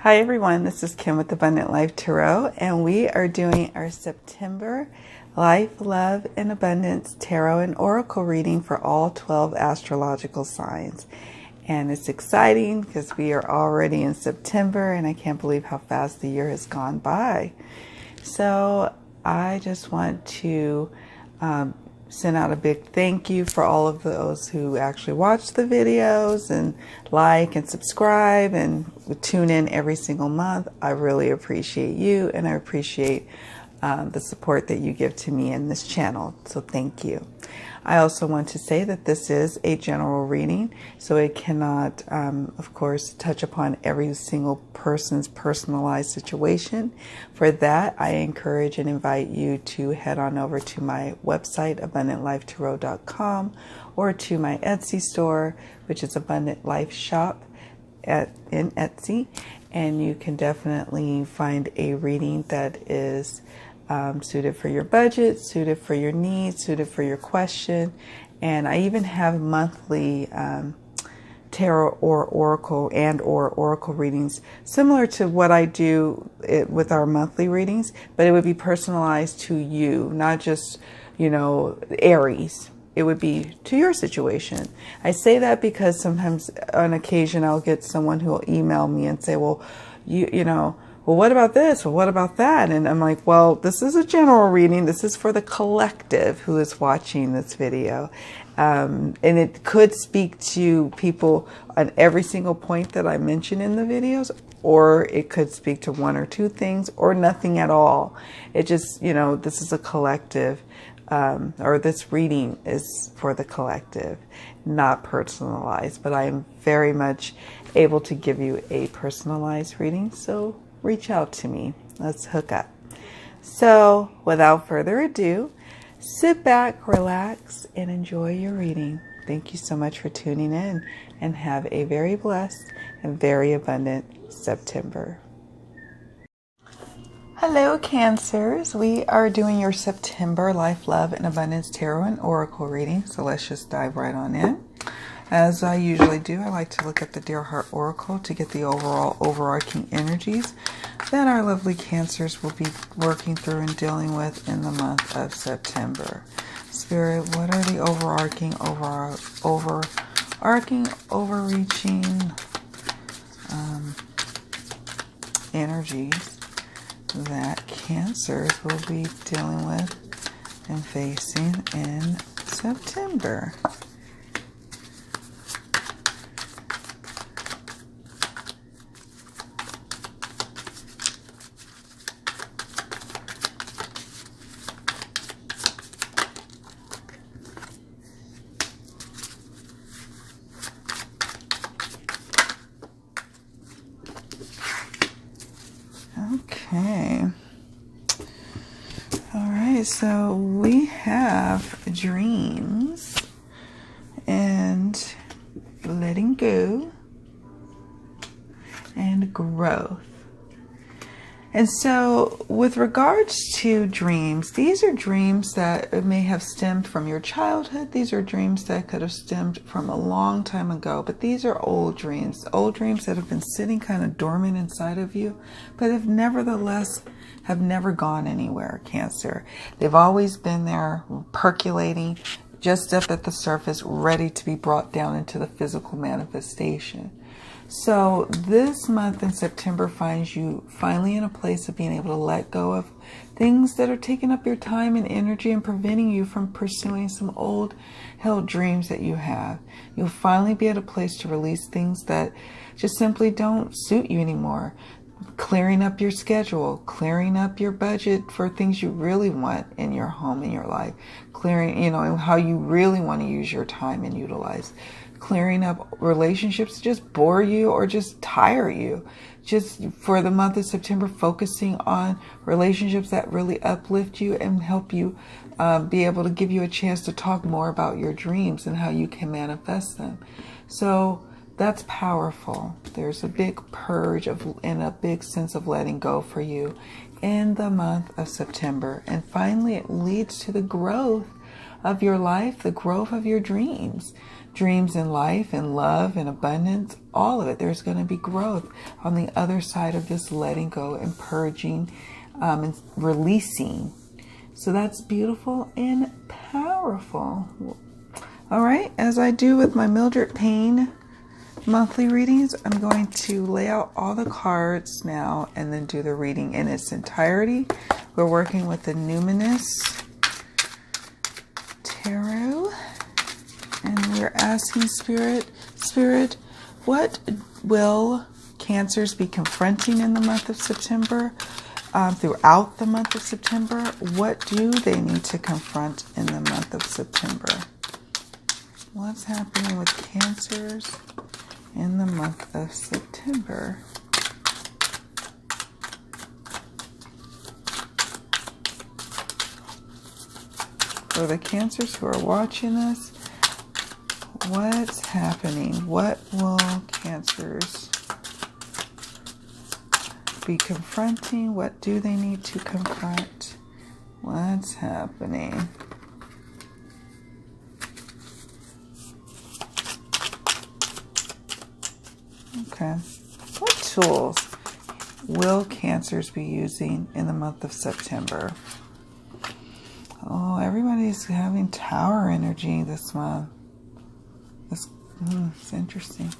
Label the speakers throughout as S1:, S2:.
S1: Hi everyone, this is Kim with Abundant Life Tarot, and we are doing our September Life, Love, and Abundance Tarot and Oracle reading for all 12 astrological signs. And it's exciting because we are already in September, and I can't believe how fast the year has gone by. So I just want to send out a big thank you for all of those who actually watch the videos and like and subscribe and tune in every single month. I really appreciate you, and I appreciate the support that you give to me in this channel. So thank you. I also want to say that this is a general reading, so it cannot, of course, touch upon every single person's personalized situation. For that, I encourage and invite you to head on over to my website, abundantlifetarot.com, or to my Etsy store, which is Abundant Life Shop in Etsy, and you can definitely find a reading that is suited for your budget, suited for your needs, suited for your question. And I even have monthly tarot or oracle readings, similar to what I do with our monthly readings, but it would be personalized to you, not just, Aries. It would be to your situation. I say that because sometimes on occasion I'll get someone who will email me and say, well, well, what about this? Well, what about that? And I'm like, well, this is a general reading. This is for the collective who is watching this video. And it could speak to people on every single point that I mention in the videos, or it could speak to one or two things, or nothing at all. It just, this is a collective, or this reading is for the collective, not personalized. But I am very much able to give you a personalized reading. So reach out to me. Let's hook up. So without further ado, sit back, relax, and enjoy your reading. Thank you so much for tuning in, and have a very blessed and very abundant September. Hello, Cancers. We are doing your September Life, Love, and Abundance Tarot and Oracle reading. So let's just dive right on in. As I usually do, I like to look at the Dear Heart Oracle to get the overall overarching energies that our lovely Cancers will be working through and dealing with in the month of September. Spirit, what are the overarching, overreaching energies that Cancers will be dealing with and facing in September? Okay. All right, so we have dreams and letting go and growth. And so with regards to dreams, these are dreams that may have stemmed from your childhood. These are dreams that could have stemmed from a long time ago, but these are old dreams that have been sitting kind of dormant inside of you, but have nevertheless have never gone anywhere, Cancer. They've always been there, percolating, just up at the surface, ready to be brought down into the physical manifestation. So this month in September finds you finally in a place of being able to let go of things that are taking up your time and energy and preventing you from pursuing some old held dreams that you have. You'll finally be at a place to release things that just simply don't suit you anymore. Clearing up your schedule, clearing up your budget for things you really want in your home, in your life, clearing, how you really want to use your time and utilize. Clearing up relationships that just bore you or just tire you. Just for the month of September, focusing on relationships that really uplift you and help you be able to give you a chance to talk more about your dreams and how you can manifest them. So that's powerful. There's a big purge and a big sense of letting go for you in the month of September. And finally, it leads to the growth of your life, the growth of your dreams. Dreams in life, in love, in abundance, all of it. There's going to be growth on the other side of this letting go and purging and releasing. So that's beautiful and powerful. All right, as I do with my Mildred Payne monthly readings, I'm going to lay out all the cards now and then do the reading in its entirety. We're working with the Numinous Tarot, and we're asking Spirit, what will Cancers be confronting in the month of September? Throughout the month of September, what do they need to confront in the month of September? What's happening with Cancers in the month of September? For the Cancers who are watching this, what's happening? What will Cancers be confronting? What do they need to confront? What's happening? Okay. What tools will Cancers be using in the month of September? Oh, everybody's having Tower energy this month. It's interesting.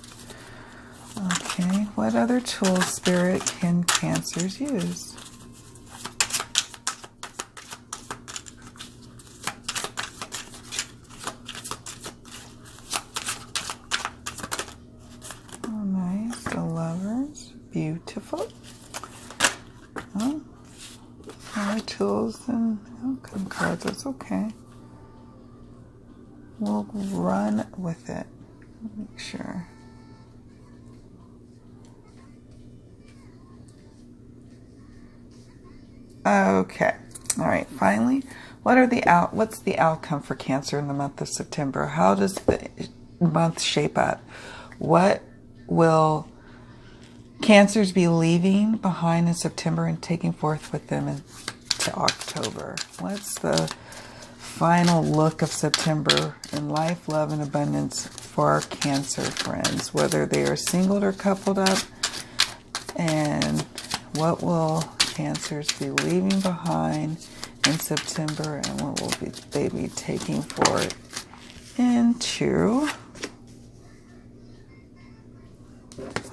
S1: Okay, what other tools, Spirit, can Cancers use? Oh, nice. The Lovers. Beautiful. Oh, more tools and outcome cards. That's okay. We'll run with it. Make sure. Okay. All right. Finally, what's the outcome for Cancer in the month of September? How does the month shape up? What will Cancers be leaving behind in September and taking forth with them into October? What's the final look of September in life, love, and abundance for our Cancer friends, whether they are singled or coupled up? And what will Cancers be leaving behind in September, and what will they be taking forward into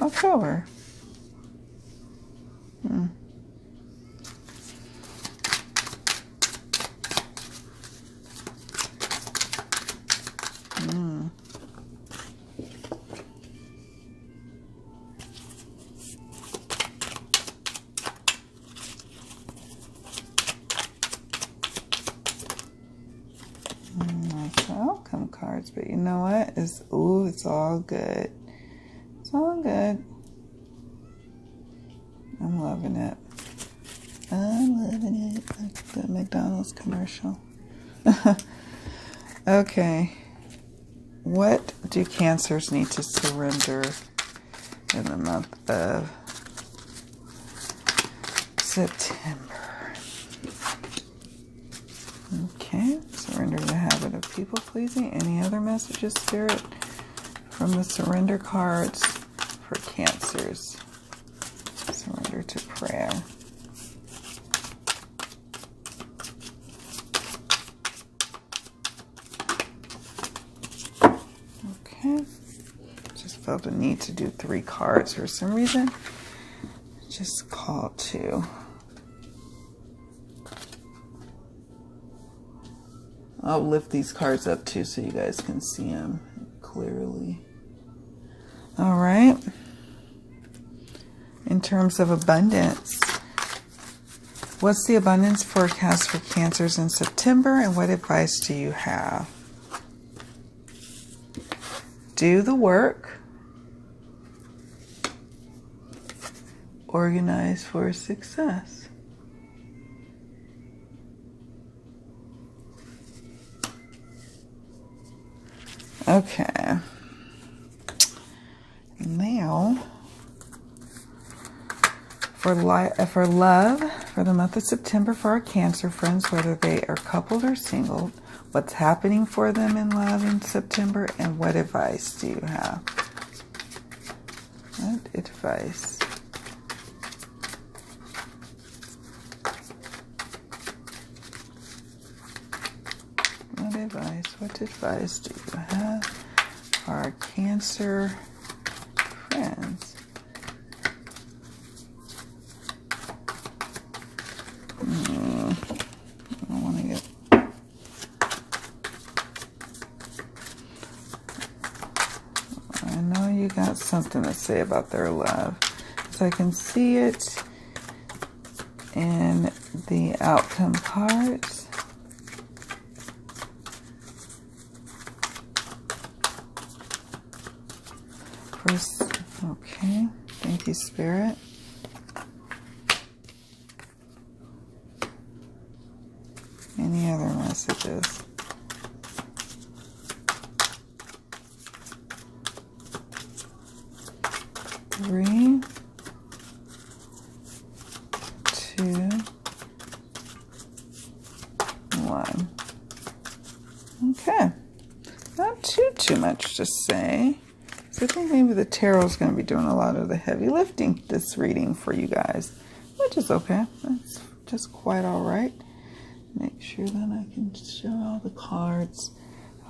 S1: October? Outcome cards, but you know what? It's all good. It's all good. I'm loving it. I'm loving it. Like the McDonald's commercial. Okay. What do Cancers need to surrender in the month of September? Okay, surrender the habit of people pleasing. Any other messages, Spirit, from the surrender cards for Cancers? Surrender to prayer. Okay, just felt a need to do 3 cards for some reason. Just call 2. I'll lift these cards up too so you guys can see them clearly. All right. In terms of abundance, what's the abundance forecast for Cancers in September, and what advice do you have? Do the work. Organize for success. Okay. Now, for love, for the month of September, for our Cancer friends, whether they are coupled or single, what's happening for them in love in September, and what advice do you have? What advice? What advice do you have for our Cancer friends? I don't want to get... I know you got something to say about their love. So I can see it in the outcome cards. Okay, thank you, Spirit. Any other messages? Three, two, one. Okay, not too much to say. So I think maybe the tarot is going to be doing a lot of the heavy lifting this reading for you guys, which is okay. That's just quite all right. Make sure that I can show all the cards.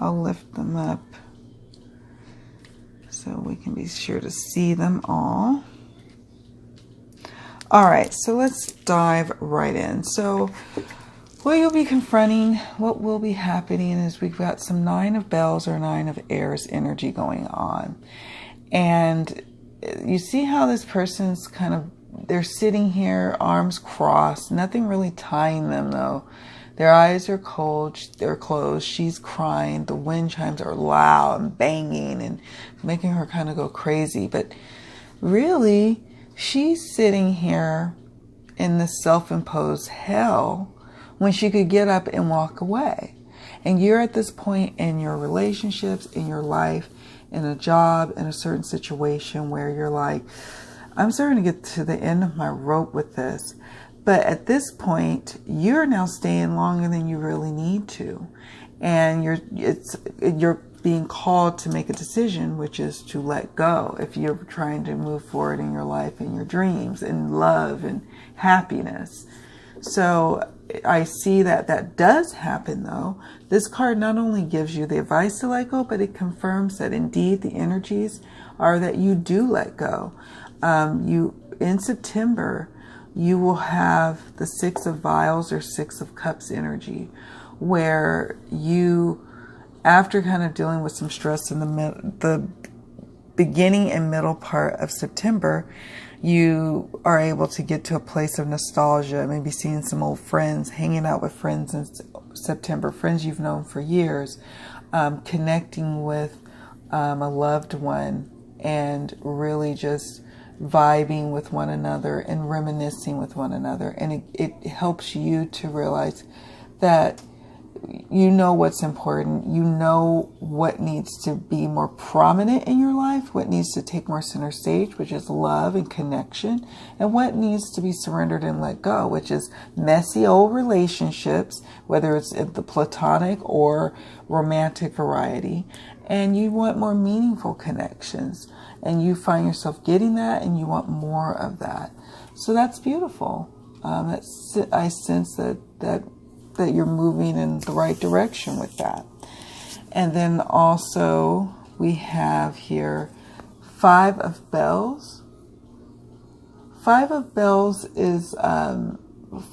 S1: I'll lift them up so we can be sure to see them all. All right, so let's dive right in. So what you'll be confronting, what will be happening is we've got some Nine of Bells or Nine of Airs energy going on. And you see how this person's kind of, they're sitting here, arms crossed, nothing really tying them though. Their eyes are cold, they're closed, she's crying, the wind chimes are loud and banging and making her kind of go crazy. But really, she's sitting here in this self-imposed hell when she could get up and walk away. And you're at this point in your relationships, in your life, in a job, in a certain situation where you're like, I'm starting to get to the end of my rope with this. But at this point, you're now staying longer than you really need to. And you're being called to make a decision, which is to let go if you're trying to move forward in your life and your dreams and love and happiness. So I see that that does happen though. This card not only gives you the advice to let go, but it confirms that indeed the energies are that you do let go. In September, you will have the Six of Vials or Six of Cups energy, where you, after kind of dealing with some stress in the beginning and middle part of September, you are able to get to a place of nostalgia, maybe seeing some old friends, hanging out with friends in September, friends you've known for years, connecting with a loved one, and really just vibing with one another and reminiscing with one another. And it helps you to realize that you know what's important. You know what needs to be more prominent in your life, what needs to take more center stage, which is love and connection, and what needs to be surrendered and let go, which is messy old relationships, whether it's in the platonic or romantic variety. And you want more meaningful connections, and you find yourself getting that, and you want more of that. So that's beautiful. I sense that you're moving in the right direction with that. And then also we have here Five of Bells. Five of Bells is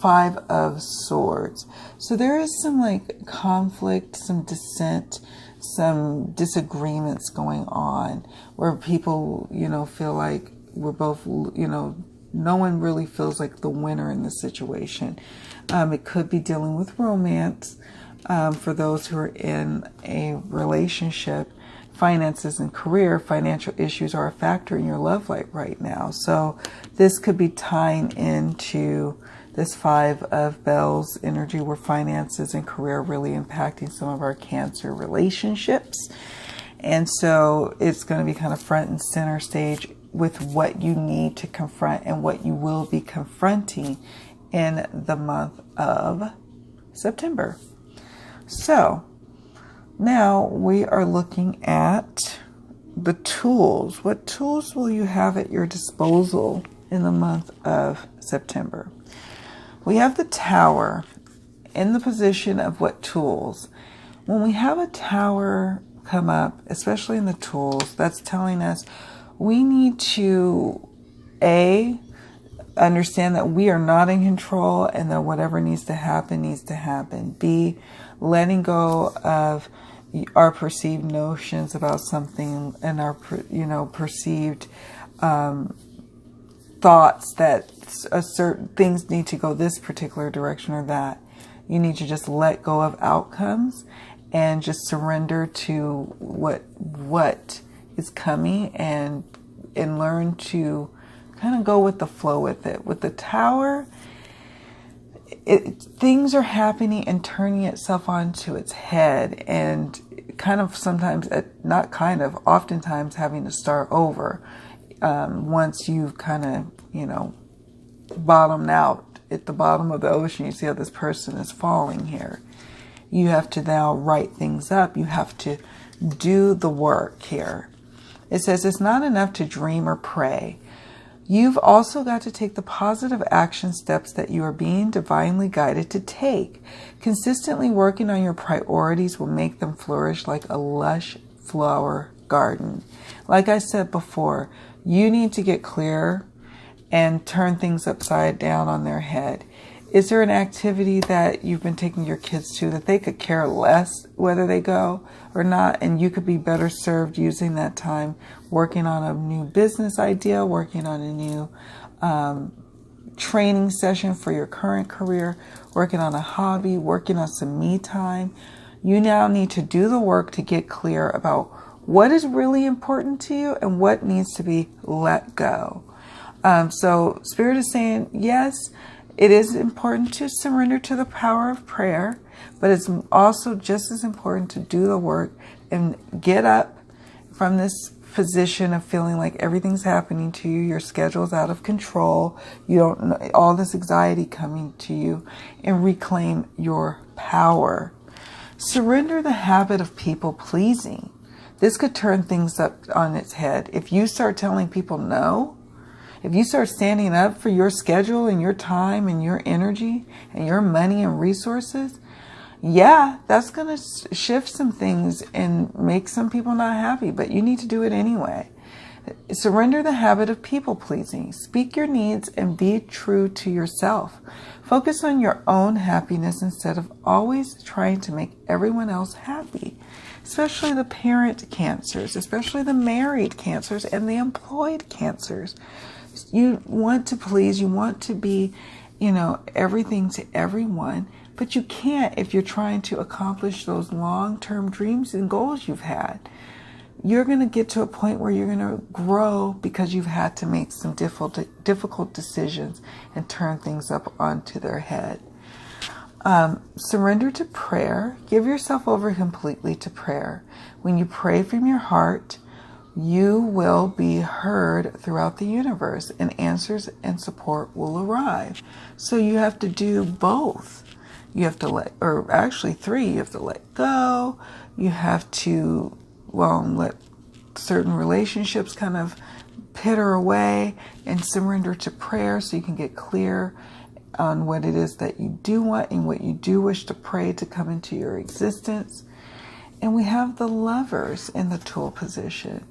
S1: Five of Swords. So there is some like conflict, some dissent, some disagreements going on where people, feel like we're both, no one really feels like the winner in this situation. It could be dealing with romance for those who are in a relationship. Finances and career, financial issues are a factor in your love life right now. So this could be tying into this Five of Bells energy where finances and career are really impacting some of our Cancer relationships. And so it's going to be kind of front and center stage with what you need to confront and what you will be confronting in the month of September. So Now we are looking at the tools. What tools will you have at your disposal in the month of September? We have the Tower in the position of what tools. When we have a Tower come up, especially in the tools, that's telling us we need to understand that we are not in control and that whatever needs to happen needs to happen. B, letting go of our perceived notions about something and our perceived thoughts that certain things need to go this particular direction or that. You need to just let go of outcomes and just surrender to what is coming and learn to kind of go with the flow with it. With the Tower, things are happening and turning itself onto its head, and kind of sometimes, oftentimes having to start over once you've kind of, bottomed out at the bottom of the ocean. You see how this person is falling here. You have to now write things up. You have to do the work here. It says it's not enough to dream or pray. You've also got to take the positive action steps that you are being divinely guided to take. Consistently working on your priorities will make them flourish like a lush flower garden. Like I said before, you need to get clear and turn things upside down on their head. Is there an activity that you've been taking your kids to that they could care less whether they go or not, and you could be better served using that time working on a new business idea, working on a new training session for your current career, working on a hobby, working on some me time? You now need to do the work to get clear about what is really important to you and what needs to be let go. So Spirit is saying, yes, it is important to surrender to the power of prayer, but it's also just as important to do the work and get up from this position of feeling like everything's happening to you. Your schedule's out of control. You don't know, all this anxiety coming to you, and reclaim your power. Surrender the habit of people pleasing. This could turn things up on its head. If you start telling people no, if you start standing up for your schedule and your time and your energy and your money and resources, yeah, that's going to shift some things and make some people not happy, but you need to do it anyway. Surrender the habit of people pleasing. Speak your needs and be true to yourself. Focus on your own happiness instead of always trying to make everyone else happy, especially the parent cancers, especially the married cancers and the employed cancers. You want to please, you want to be, everything to everyone, but you can't if you're trying to accomplish those long-term dreams and goals you've had. You're going to get to a point where you're going to grow because you've had to make some difficult decisions and turn things up onto their head. Surrender to prayer. Give yourself over completely to prayer. When you pray from your heart, you will be heard throughout the universe, and answers and support will arrive. So you have to do both. You have to three. You have to let go. You have to, let certain relationships kind of pitter away and surrender to prayer so you can get clear on what it is that you do want and what you do wish to pray to come into your existence. And we have the Lovers in the Tool position.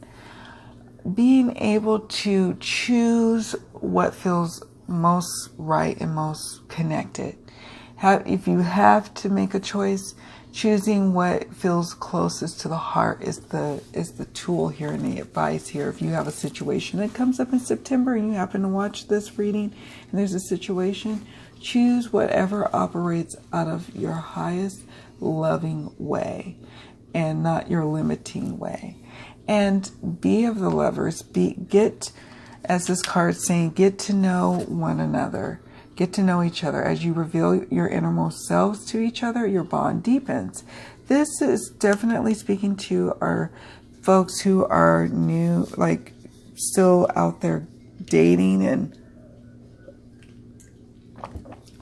S1: Being able to choose what feels most right and most connected. If you have to make a choice, choosing what feels closest to the heart is the tool here and the advice here. If you have a situation that comes up in September and you happen to watch this reading and there's a situation, choose whatever operates out of your highest loving way and not your limiting way. And be of the Lovers. As this card is saying, get to know one another. Get to know each other. As you reveal your innermost selves to each other, your bond deepens. This is definitely speaking to our folks who are new, like still out there dating and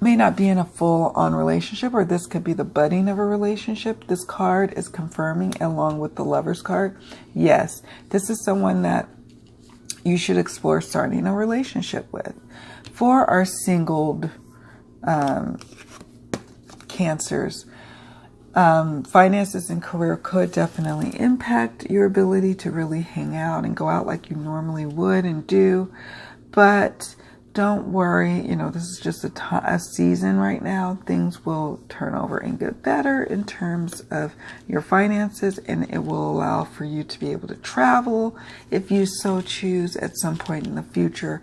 S1: may not be in a full-on relationship, or this could be the budding of a relationship. This card is confirming, along with the Lover's card. Yes, this is someone that you should explore starting a relationship with. For our singled Cancers, finances and career could definitely impact your ability to really hang out and go out like you normally would and do. But don't worry, you know, this is just a season right now. Things will turn over and get better in terms of your finances, and it will allow for you to be able to travel if you so choose at some point in the future.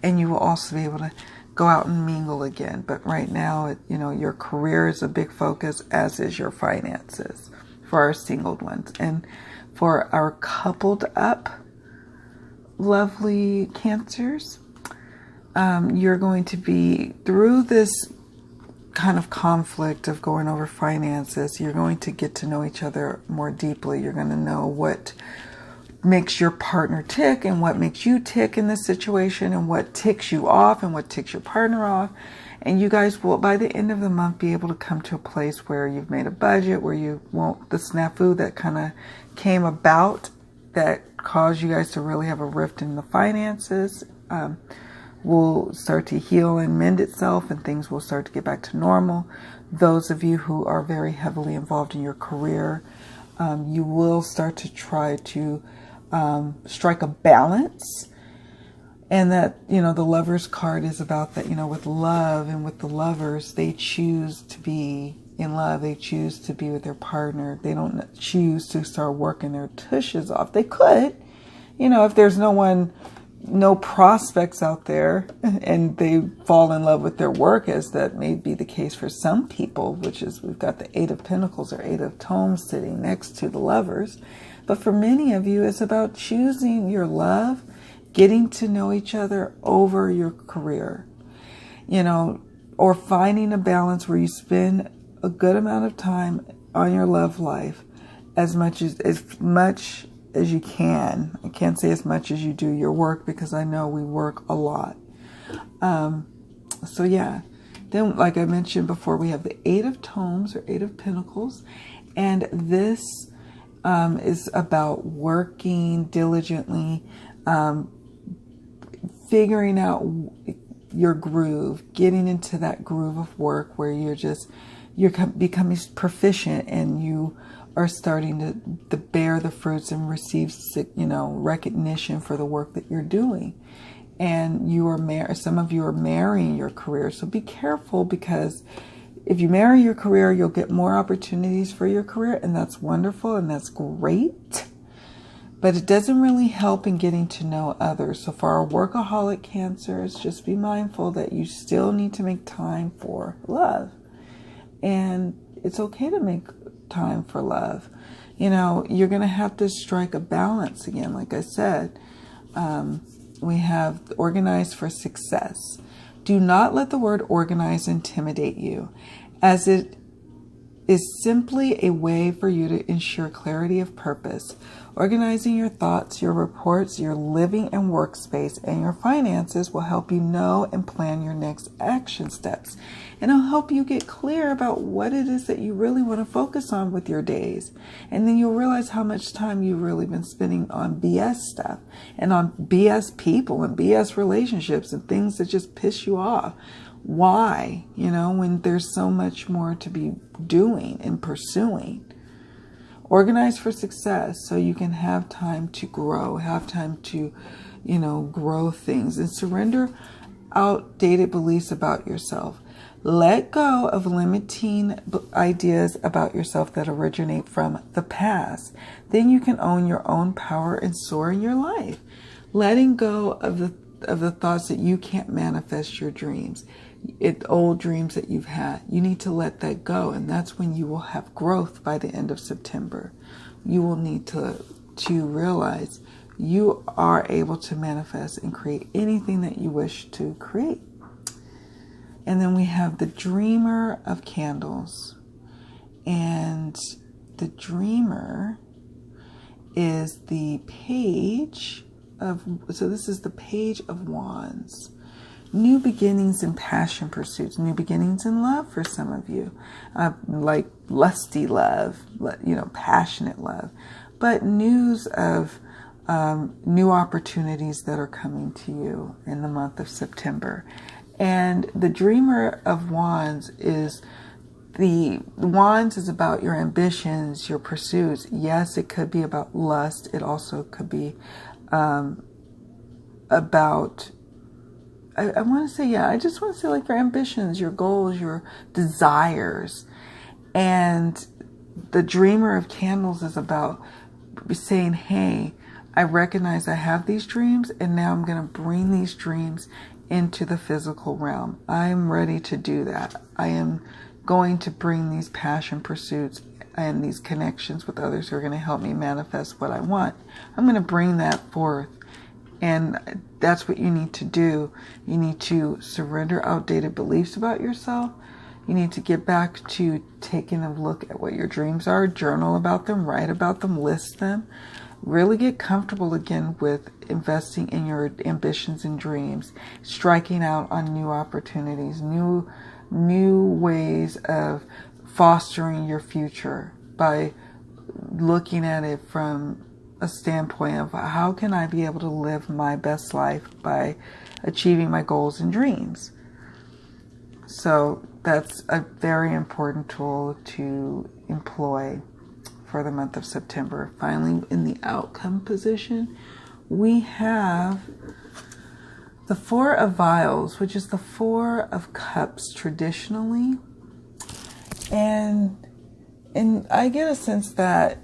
S1: And you will also be able to go out and mingle again. But right now, you know, your career is a big focus, as is your finances for our singled ones. And for our coupled up lovely Cancers, you're going to be, through this kind of conflict of going over finances, you're going to get to know each other more deeply. You're going to know what makes your partner tick and what makes you tick in this situation, and what ticks you off and what ticks your partner off. And you guys will, by the end of the month, be able to come to a place where you've made a budget, where you won't, the snafu that kind of came about that caused you guys to really have a rift in the finances will start to heal and mend itself, and things will start to get back to normal. Those of you who are very heavily involved in your career, you will start to try to strike a balance. And that, you know, the Lover's card is about that, you know, with love and with the lovers, they choose to be in love. They choose to be with their partner. They don't choose to start working their tushes off. They could, you know, if there's no prospects out there and they fall in love with their work, as that may be the case for some people, which is, we've got the Eight of Pentacles or Eight of Tomes sitting next to the Lovers. But for many of you, it's about choosing your love, getting to know each other over your career, you know, or finding a balance where you spend a good amount of time on your love life, as much as you can. I can't say as much as you do your work, because I know we work a lot. So yeah. Then, like I mentioned before, we have the Eight of Tomes or Eight of Pentacles. And this is about working diligently, figuring out your groove, getting into that groove of work where you're becoming proficient, and you are starting to bear the fruits and receive, you know, recognition for the work that you're doing. And you are some of you are marrying your career. So be careful, because if you marry your career, you'll get more opportunities for your career, and that's wonderful and that's great. But it doesn't really help in getting to know others. So for our workaholic Cancers, just be mindful that you still need to make time for love. And it's okay to make time for love. You know, you're going to have to strike a balance again. Like I said, we have organized for success. Do not let the word organize intimidate you, as it is simply a way for you to ensure clarity of purpose. Organizing your thoughts, your reports, your living and workspace, and your finances will help you know and plan your next action steps. And it'll help you get clear about what it is that you really want to focus on with your days. And then you'll realize how much time you've really been spending on BS stuff, and on BS people and BS relationships and things that just piss you off. Why? You know, when there's so much more to be doing and pursuing. Organize for success so you can have time to grow, have time to, you know, grow things, and surrender outdated beliefs about yourself. Let go of limiting ideas about yourself that originate from the past. Then you can own your own power and soar in your life. Letting go of the thoughts that you can't manifest your dreams. Old dreams that you've had. You need to let that go, and that's when you will have growth by the end of September. You will need to realize you are able to manifest and create anything that you wish to create. And then we have the Dreamer of Candles, and the Dreamer is the Page of, so this is the Page of Wands. new beginnings in passion pursuits, new beginnings in love for some of you, like lusty love, passionate love, but news of new opportunities that are coming to you in the month of September. And the Dreamer of Wands is about your ambitions, your pursuits. Yes, it could be about lust. It also could be about, I want to say, I just want to say like your ambitions, your goals, your desires. And the Dreamer of Candles is about saying, hey, I recognize I have these dreams, and now I'm going to bring these dreams into the physical realm. I'm ready to do that. I am going to bring these passion pursuits and these connections with others who are going to help me manifest what I want. I'm going to bring that forth. And that's what you need to do. You need to surrender outdated beliefs about yourself. You need to get back to taking a look at what your dreams are, journal about them, write about them, list them. Really get comfortable again with investing in your ambitions and dreams, striking out on new opportunities, new ways of fostering your future by looking at it from a standpoint of how can I be able to live my best life by achieving my goals and dreams. So that's a very important tool to employ for the month of September. Finally, in the outcome position, we have the Four of Vials, which is the Four of Cups traditionally. And I get a sense that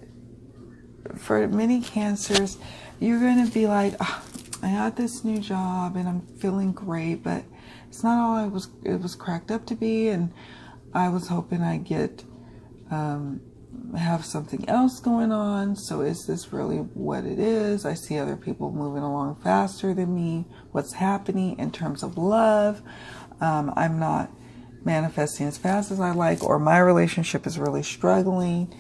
S1: for many Cancers, you're going to be like, I got this new job and I'm feeling great, but it's not all it was cracked up to be. And I was hoping I'd get, have something else going on. So is this really what it is? I see other people moving along faster than me. What's happening in terms of love? I'm not manifesting as fast as I like, or my relationship is really struggling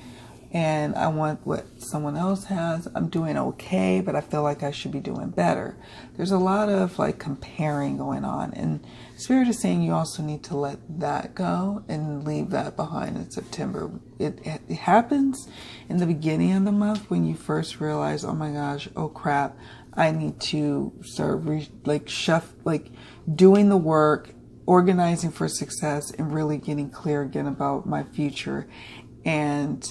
S1: and I want what someone else has. I'm doing okay, but I feel like I should be doing better. There's a lot of like comparing going on, and Spirit is saying you also need to let that go and leave that behind in September. It happens in the beginning of the month when you first realize, oh my gosh, oh crap, I need to start doing the work, organizing for success, and really getting clear again about my future. And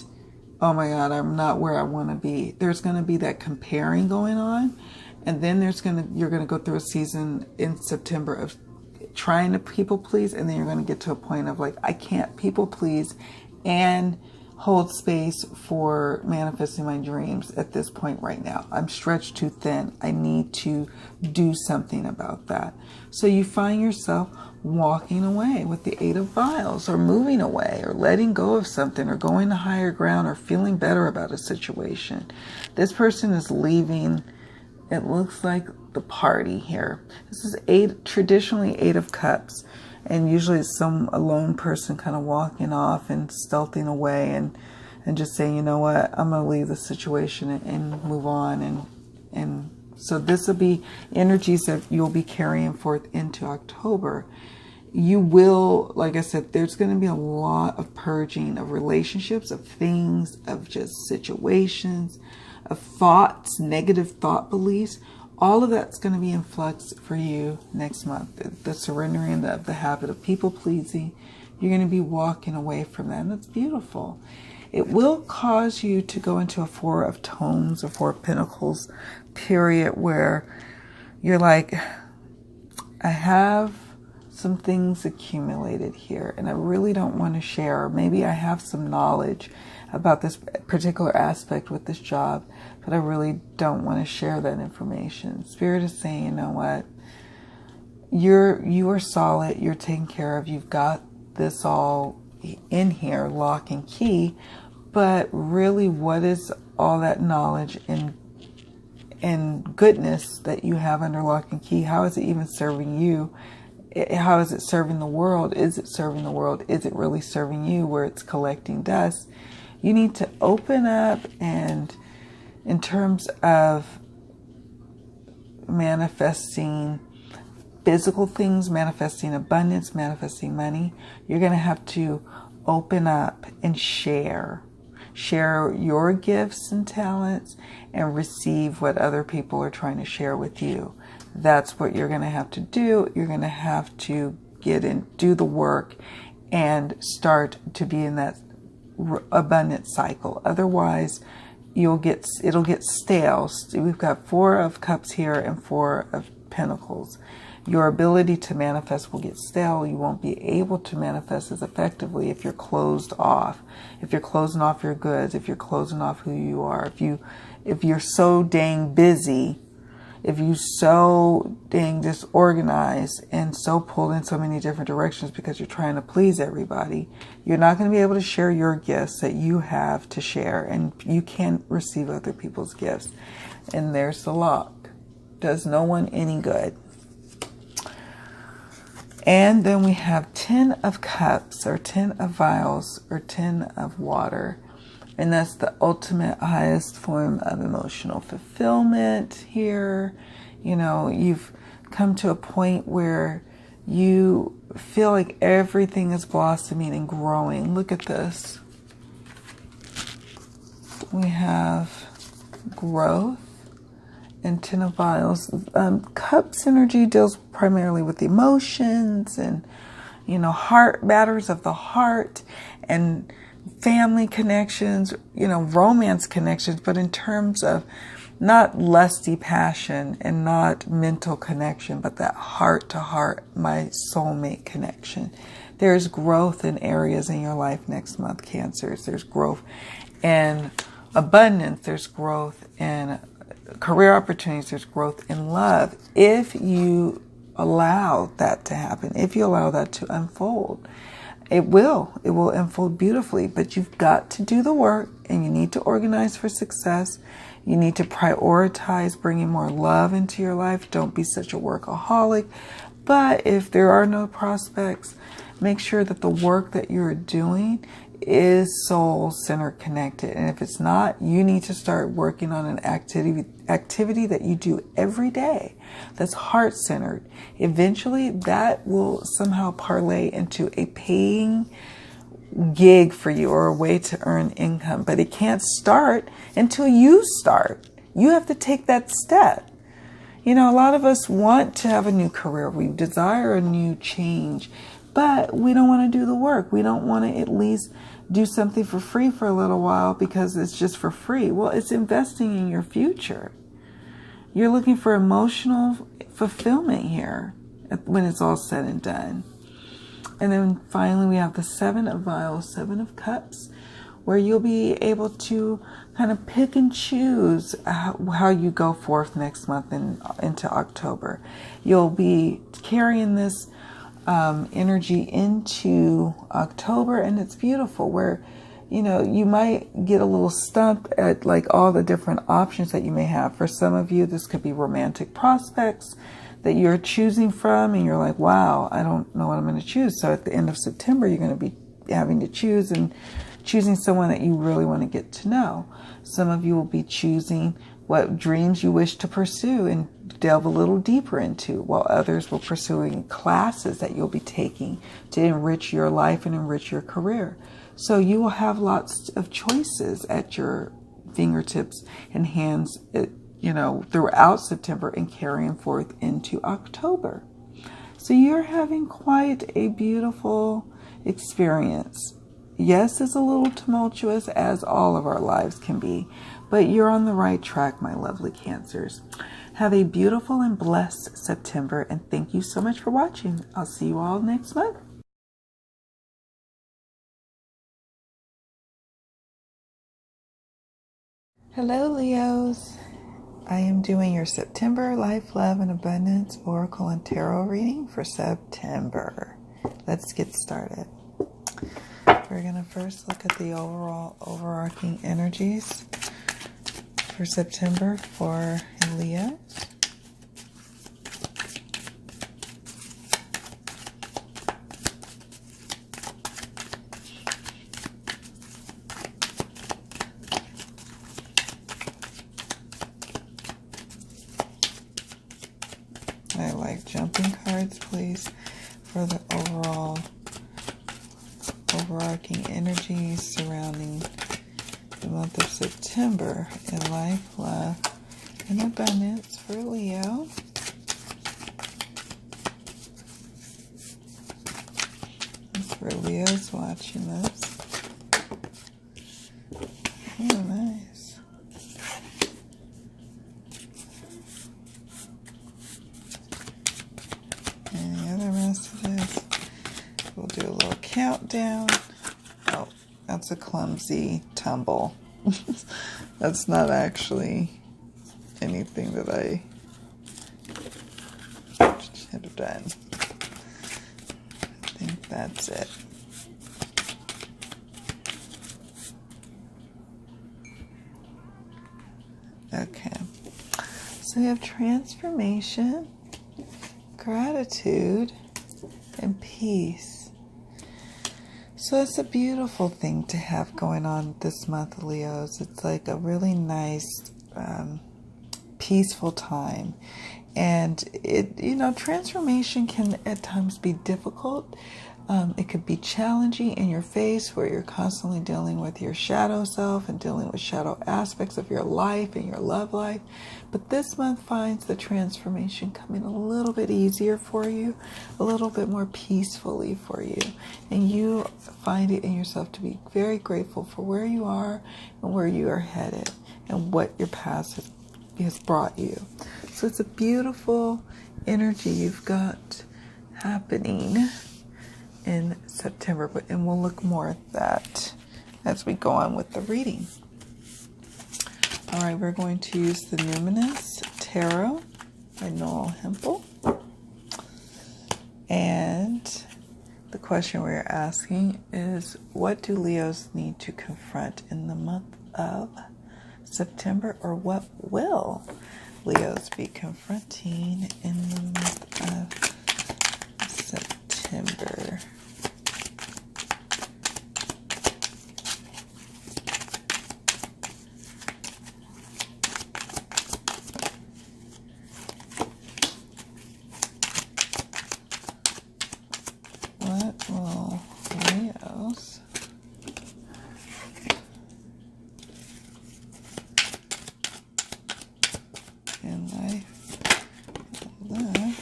S1: oh my God, I'm not where I want to be. There's going to be that comparing going on. And then you're going to go through a season in September of trying to people please. And then you're going to get to a point of like, I can't people please and hold space for manifesting my dreams at this point right now. I'm stretched too thin. I need to do something about that. So you find yourself walking away with the Eight of Vials, or moving away, or letting go of something, or going to higher ground, or feeling better about a situation. This person is leaving, it looks like, the party here. This is traditionally Eight of Cups, and usually it's a lone person kind of walking off and stealthing away and just saying, you know what, I'm going to leave the situation and move on. And so this will be energies that you'll be carrying forth into October. You will, like I said, there's going to be a lot of purging of relationships, of things, of just situations, of thoughts, negative thought beliefs. All of that's going to be in flux for you next month. The surrendering of the habit of people pleasing. You're going to be walking away from that. And that's beautiful. It will cause you to go into a Four of Tones, a Four of Pentacles period where you're like, I have some things accumulated here and I really don't want to share. Or maybe I have some knowledge about this particular aspect with this job, but I really don't want to share that information. Spirit is saying, you know what? You are solid. You're taken care of. You've got this all in here, lock and key. But really, what is all that knowledge and goodness that you have under lock and key? How is it even serving you? How is it serving the world? Is it serving the world? Is it really serving you where it's collecting dust? You need to open up, and in terms of manifesting physical things, manifesting abundance, manifesting money, you're going to have to open up and share. Share your gifts and talents and receive what other people are trying to share with you. That's what you're going to have to do. You're going to have to get in, do the work, and start to be in that abundant cycle. Otherwise, it'll get stale. We've got 4 of Cups here and 4 of Pentacles. Your ability to manifest will get stale. You won't be able to manifest as effectively if you're closed off. If you're closing off your goods, if you're closing off who you are, if you're so dang busy, if you're so dang disorganized and so pulled in so many different directions because you're trying to please everybody, you're not going to be able to share your gifts that you have to share, and you can't receive other people's gifts. And there's the lock. Does no one any good. And then we have 10 of Cups, or 10 of Vials, or 10 of Water. And that's the ultimate highest form of emotional fulfillment here. You know, you've come to a point where you feel like everything is blossoming and growing. Look at this. We have growth and 10 of Vials. Cups energy deals primarily with emotions and, you know, matters of the heart and family connections, you know, romance connections, but in terms of not lusty passion and not mental connection, but that heart to heart, my soulmate connection. There's growth in areas in your life next month, Cancers. There's growth and abundance. There's growth in career opportunities. There's growth in love. If you allow that to happen, if you allow that to unfold, it will unfold beautifully, but you've got to do the work, and you need to organize for success. You need to prioritize bringing more love into your life. Don't be such a workaholic. But if there are no prospects, make sure that the work that you're doing is soul-centered connected. And if it's not, you need to start working on an activity that you do every day that's heart-centered. Eventually, that will somehow parlay into a paying gig for you or a way to earn income. But it can't start until you start. You have to take that step. You know, a lot of us want to have a new career. We desire a new change, but we don't want to do the work. We don't want to at least do something for free for a little while because it's just for free. Well, it's investing in your future. You're looking for emotional fulfillment here when it's all said and done. And then finally, we have the 7 of Vials, 7 of Cups, where you'll be able to kind of pick and choose how you go forth next month and into October. You'll be carrying this energy into October, and it's beautiful, where, you know, you might get a little stumped at like all the different options that you may have. For some of you, this could be romantic prospects that you're choosing from, and you're like, wow, I don't know what I'm going to choose. So at the end of September, you're going to be having to choose and choosing someone that you really want to get to know. Some of you will be choosing what dreams you wish to pursue and delve a little deeper into, while others will pursuing classes that you'll be taking to enrich your life and enrich your career. So you will have lots of choices at your fingertips and hands, you know, throughout September and carrying forth into October. So you're having quite a beautiful experience. Yes, it's a little tumultuous, as all of our lives can be, but you're on the right track, my lovely Cancers. Have a beautiful and blessed September, and thank you so much for watching. I'll see you all next month. Hello, Leos. I am doing your September Life, Love, and Abundance Oracle and Tarot reading for September. Let's get started. We're going to first look at the overall overarching energies for September for Leo. I like deck jumping cards, please, for the overarching energies surrounding the month of September in life, love, and abundance for Leo. That's for Leo's watching this. Oh, nice. Any other messages? We'll do a little countdown. Oh, that's a clumsy tumble. That's not actually anything that I should have done. I think that's it. Okay, so we have transformation, gratitude, and peace. So it's a beautiful thing to have going on this month, Leos. It's like a really nice, peaceful time. And transformation can at times be difficult. It could be challenging in your face, where you're constantly dealing with your shadow self and dealing with shadow aspects of your life and your love life. But this month finds the transformation coming a little bit easier for you, a little bit more peacefully for you. And you find it in yourself to be very grateful for where you are and where you are headed and what your past has brought you. So it's a beautiful energy you've got happening in September, and we'll look more at that as we go on with the reading. All right, we're going to use the Numinous Tarot by Noel Hempel. And the question we're asking is, what do Leos need to confront in the month of September, or what will Leos be confronting in the month of September? What will Leos in life love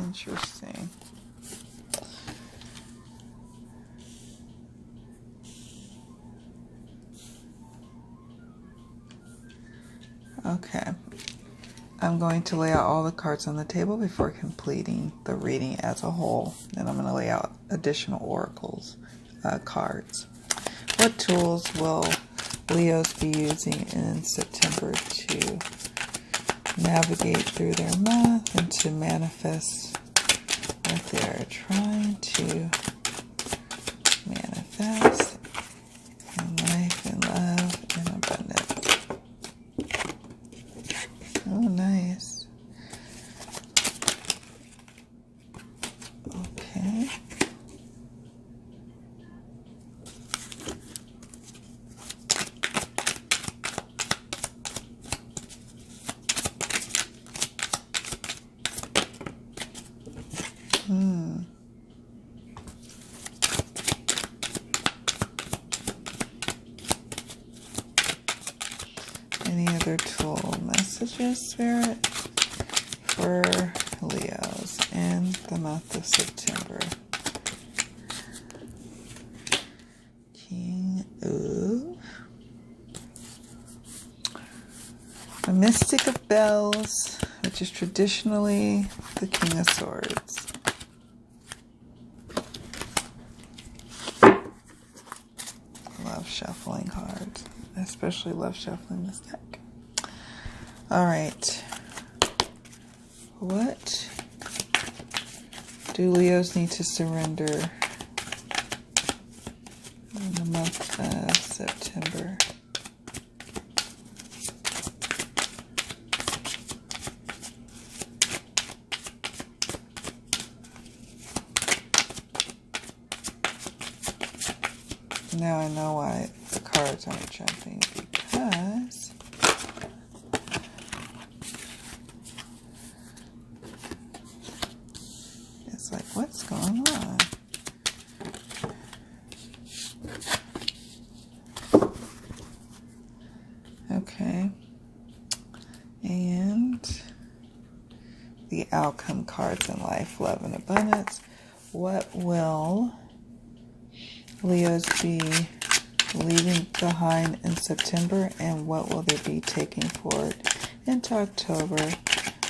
S1: interesting. Okay, I'm going to lay out all the cards on the table before completing the reading as a whole. Then I'm going to lay out additional oracles cards. What tools will Leos be using in September to navigate through their month and to manifest what they're trying to manifest in life and love and abundance? Oh, nice. Okay. Any other tool messages, Spirit, for Leos in the month of September? King of the Mystic of Bells, which is traditionally the King of Swords. Love shuffling cards. I especially love shuffling this deck. All right. What do Leos need to surrender in the month of September? Now I know why the cards aren't jumping, because it's like, what's going on? Okay. And the outcome cards in life, love, and abundance. What will Leos be leaving behind in September, and what will they be taking forward into October?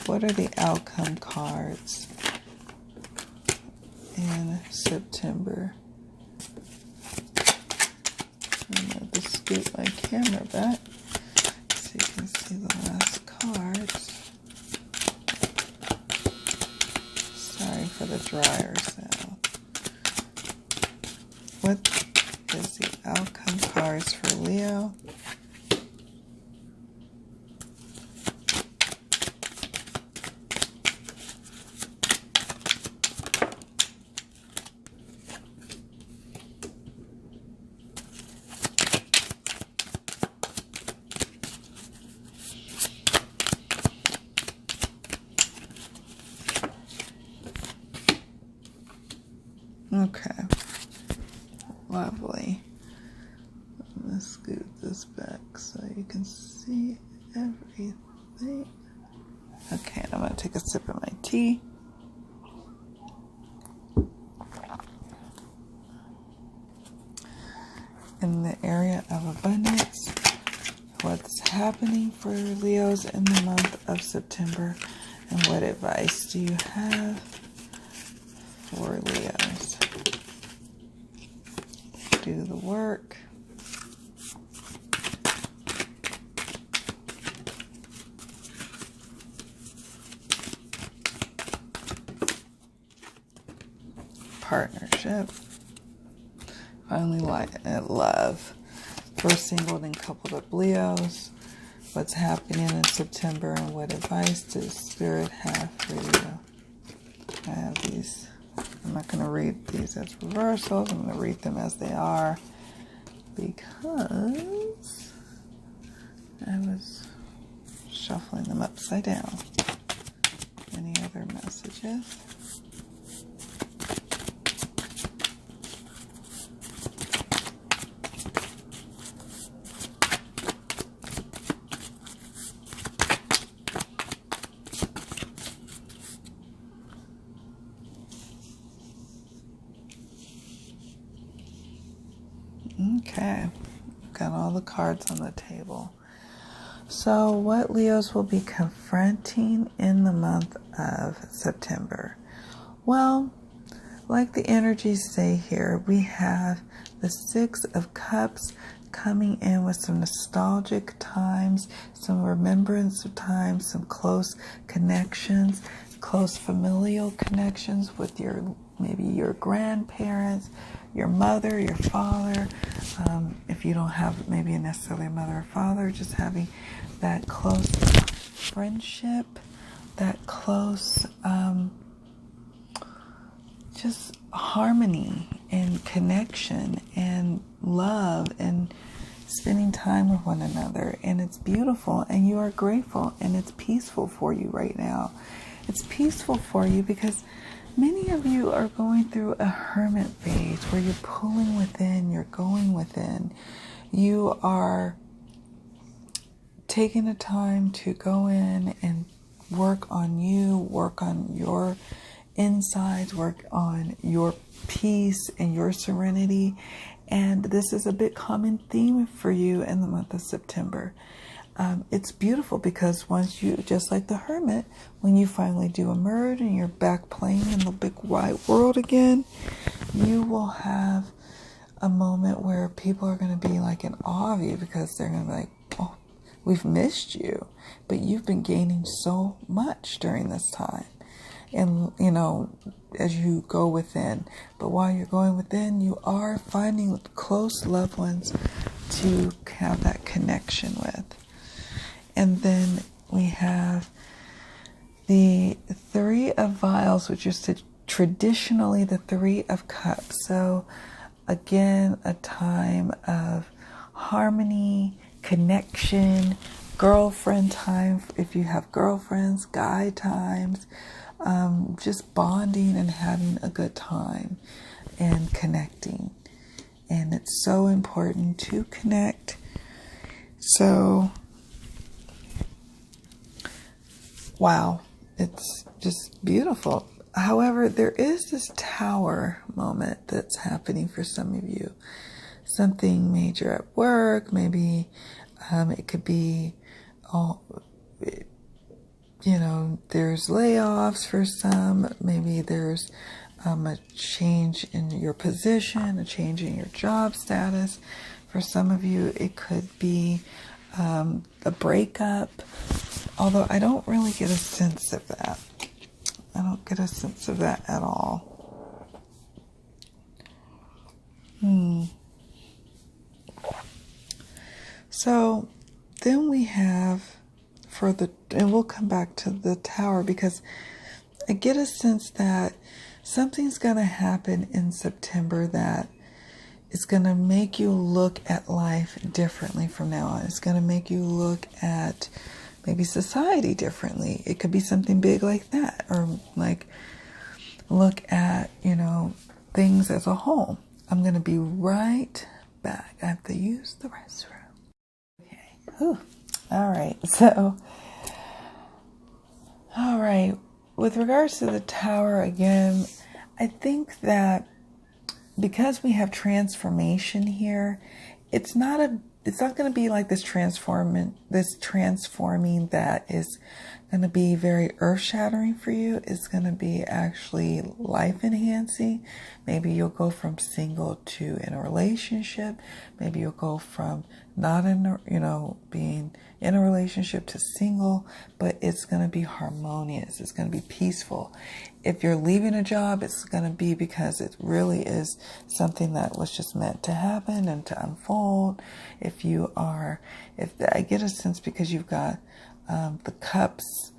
S1: What are the outcome cards in September? I'm going to scoot my camera back so you can see the last cards. Sorry for the dryer sound. What is the outcome cards for Leo? Okay, lovely. I'm going to scoot this back so you can see everything. Okay, and I'm going to take a sip of my tea. In the area of abundance, what's happening for Leos in the month of September, and what advice do you have for Leos? Do the work. Partnership. Finally, love. First singled and coupled up Leos. What's happening in September, and what advice does Spirit have for you? I have these. I'm not going to read these as reversals. I'm going to read them as they are, because I was shuffling them upside down. Any other messages? Okay, got all the cards on the table. So what Leos will be confronting in the month of September? Well, like the energies say here, we have the Six of Cups coming in with some nostalgic times, some remembrance of times, some close connections, close familial connections with maybe your grandparents, your mother, your father. If you don't have maybe necessarily a mother or father, just having that close friendship, that close just harmony and connection and love and spending time with one another. And it's beautiful, and you are grateful, and it's peaceful for you right now. It's peaceful for you because many of you are going through a hermit phase where you're pulling within, you're going within. You are taking the time to go in and work on you, work on your insides, work on your peace and your serenity. And this is a bit common theme for you in the month of September. It's beautiful because once you, just like the hermit, when you finally do emerge and you're back playing in the big wide world again, you will have a moment where people are going to be like in awe of you, because they're going to be like, oh, we've missed you, but you've been gaining so much during this time. And, you know, as you go within, but while you're going within, you are finding close loved ones to have that connection with. And then we have the Three of Vials, which is traditionally the Three of Cups. So again, a time of harmony, connection, girlfriend time, if you have girlfriends, guy times, just bonding and having a good time and connecting. And it's so important to connect. So, wow, it's just beautiful. However, there is this tower moment that's happening for some of you. Something major at work, maybe it could be, there's layoffs for some, maybe there's a change in your position, a change in your job status. For some of you, it could be a breakup, although I don't really get a sense of that. I don't get a sense of that at all. So then we have and we'll come back to the tower, because I get a sense that something's going to happen in September that is going to make you look at life differently from now on. It's going to make you look at maybe society differently. It could be something big like that, or like look at, things as a whole. I'm going to be right back. I have to use the restroom. Okay. Whew. All right. So, all right. With regards to the tower, again, I think that because we have transformation here, it's not going to be like this transforming that is going to be very earth-shattering for you. It's going to be actually life-enhancing. Maybe you'll go from single to in a relationship. Maybe you'll go from being in a relationship to single, but it's going to be harmonious. It's going to be peaceful. If you're leaving a job, it's going to be because it really is something that was just meant to happen and to unfold. If I get a sense, because you've got the cups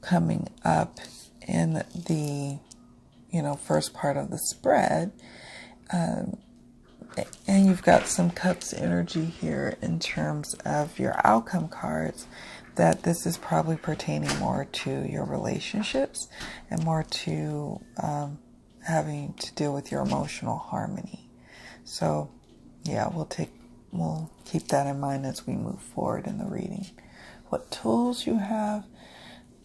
S1: coming up in the, first part of the spread, and you've got some cups energy here in terms of your outcome cards, that this is probably pertaining more to your relationships and more to having to deal with your emotional harmony. So, yeah, we'll keep that in mind as we move forward in the reading. What tools you have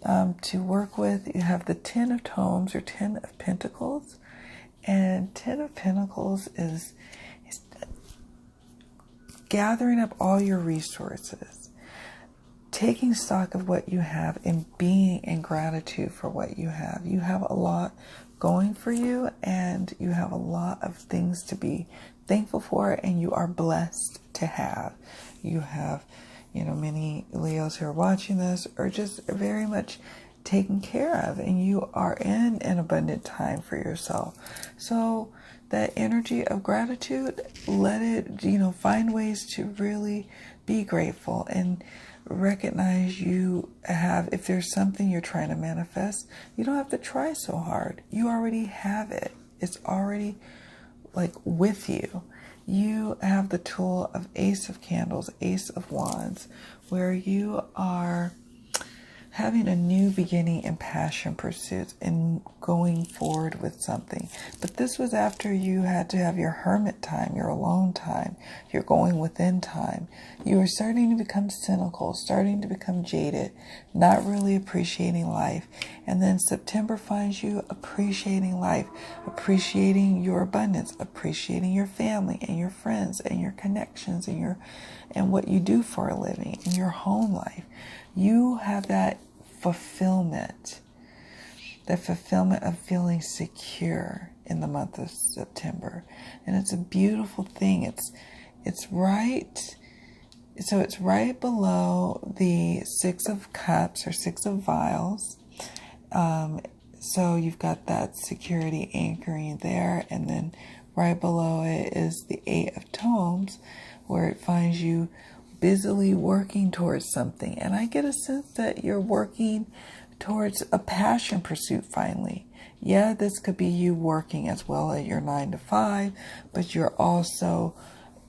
S1: to work with? You have the 10 of Tomes, or 10 of Pentacles, and 10 of Pentacles is gathering up all your resources, taking stock of what you have, and being in gratitude for what you have. You have a lot going for you, and you have a lot of things to be thankful for, and you are blessed to have. You have, many Leos who are watching this are just very much taken care of, and you are in an abundant time for yourself. So that energy of gratitude, let it, find ways to really be grateful and recognize if there's something you're trying to manifest, you don't have to try so hard. You already have it. It's already with you. You have the tool of Ace of Candles, Ace of Wands, where you are having a new beginning in passion pursuits and going forward with something. But this was after you had to have your hermit time, your alone time, your going within time. You were starting to become cynical, starting to become jaded, not really appreciating life. And then September finds you appreciating life, appreciating your abundance, appreciating your family and your friends and your connections and what you do for a living in your home life. You have that fulfillment of feeling secure in the month of September. And it's a beautiful thing. It's right. So it's right below the 6 of Cups, or 6 of Vials. So you've got that security anchoring there. And then right below it is the 8 of Tomes, where it finds you busily working towards something. And I get a sense that you're working towards a passion pursuit finally. Yeah, this could be you working as well at your 9 to 5, but you're also,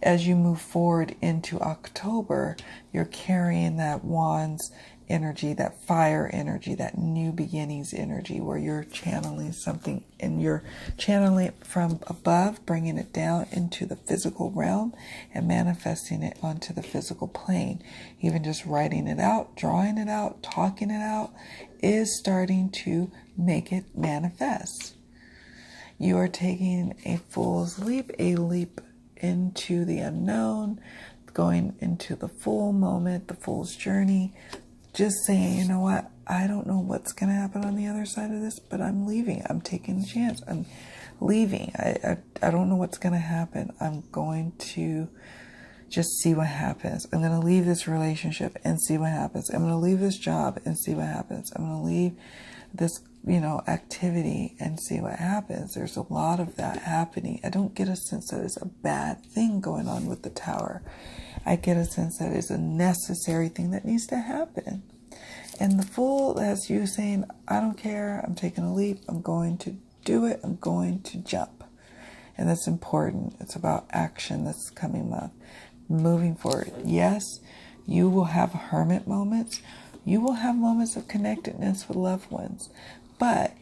S1: as you move forward into October, you're carrying that Wands energy, that fire energy, that new beginnings energy, where you're channeling something and you're channeling it from above, bringing it down into the physical realm and manifesting it onto the physical plane. Even just writing it out, drawing it out, talking it out is starting to make it manifest. You are taking a fool's leap, a leap into the unknown, going into the full moment, the fool's journey. Just saying, you know what, I don't know what's going to happen on the other side of this, but I'm leaving. I'm taking a chance. I'm leaving. I don't know what's going to happen. I'm going to just see what happens. I'm going to leave this relationship and see what happens. I'm going to leave this job and see what happens. I'm going to leave this, activity and see what happens. There's a lot of that happening. I don't get a sense that it's a bad thing going on with the Tower. I get a sense that it's a necessary thing that needs to happen. And the Fool has you saying, I don't care. I'm taking a leap. I'm going to do it. I'm going to jump. And that's important. It's about action this coming month. Moving forward. Yes, you will have hermit moments. You will have moments of connectedness with loved ones. But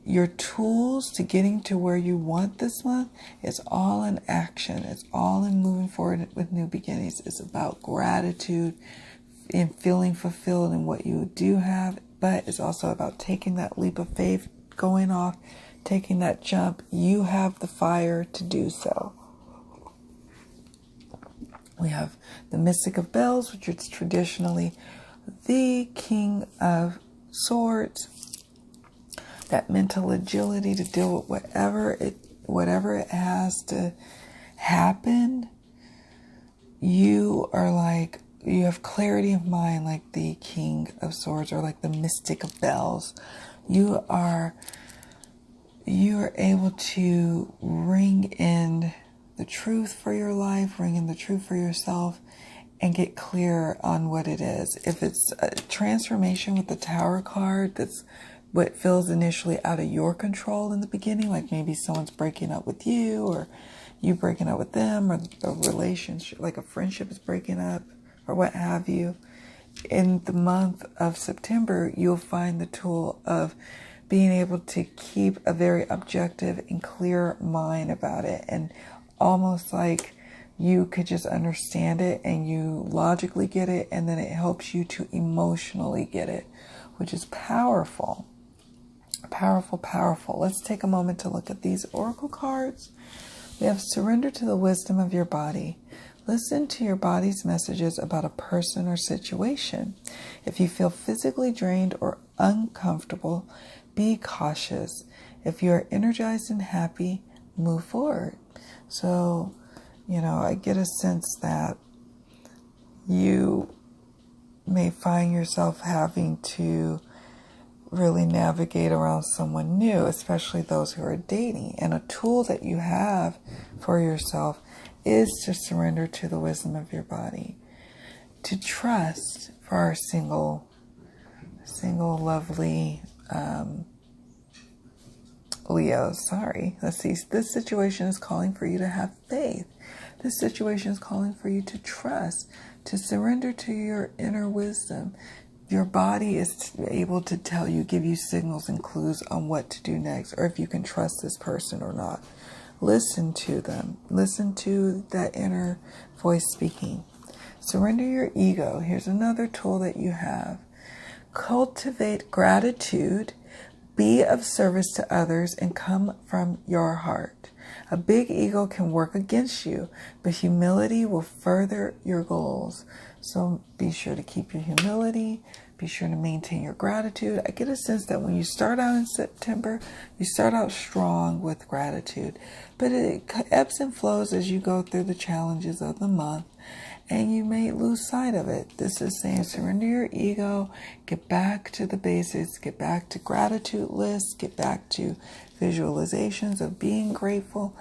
S1: your tools to getting to where you want this month is all in action. It's all in moving forward with new beginnings. It's about gratitude and feeling fulfilled in what you do have. But it's also about taking that leap of faith, going off, taking that jump. You have the fire to do so. We have the Mystic of Bells, which is traditionally the King of Swords. That mental agility to deal with whatever it has to happen. You have clarity of mind like the King of Swords or like the Mystic of Bells. You are able to ring in the truth for your life, ring in the truth for yourself, and get clear on what it is. If it's a transformation with the Tower card, that's what feels initially out of your control in the beginning, like maybe someone's breaking up with you or you breaking up with them, or a relationship, like a friendship is breaking up or what have you. In the month of September, you'll find the tool of being able to keep a very objective and clear mind about it, and almost like you could just understand it and you logically get it, and then it helps you to emotionally get it, which is powerful. Powerful, powerful. Let's take a moment to look at these oracle cards. We have surrender to the wisdom of your body. Listen to your body's messages about a person or situation. If you feel physically drained or uncomfortable, be cautious. If you are energized and happy, move forward. So, I get a sense that you may find yourself having to really navigate around someone new, especially those who are dating. And a tool that you have for yourself is to surrender to the wisdom of your body. To trust for our single lovely Leos. Let's see. This situation is calling for you to have faith. This situation is calling for you to trust, to surrender to your inner wisdom. Your body is able to tell you, give you signals and clues on what to do next, or if you can trust this person or not. Listen to them. Listen to that inner voice speaking. Surrender your ego. Here's another tool that you have. Cultivate gratitude. Be of service to others and come from your heart. A big ego can work against you, but humility will further your goals. So be sure to keep your humility. Be sure to maintain your gratitude. I get a sense that when you start out in September, you start out strong with gratitude, but it ebbs and flows as you go through the challenges of the month, and you may lose sight of it. This is saying surrender your ego, get back to the basics, get back to gratitude lists, get back to visualizations of being grateful,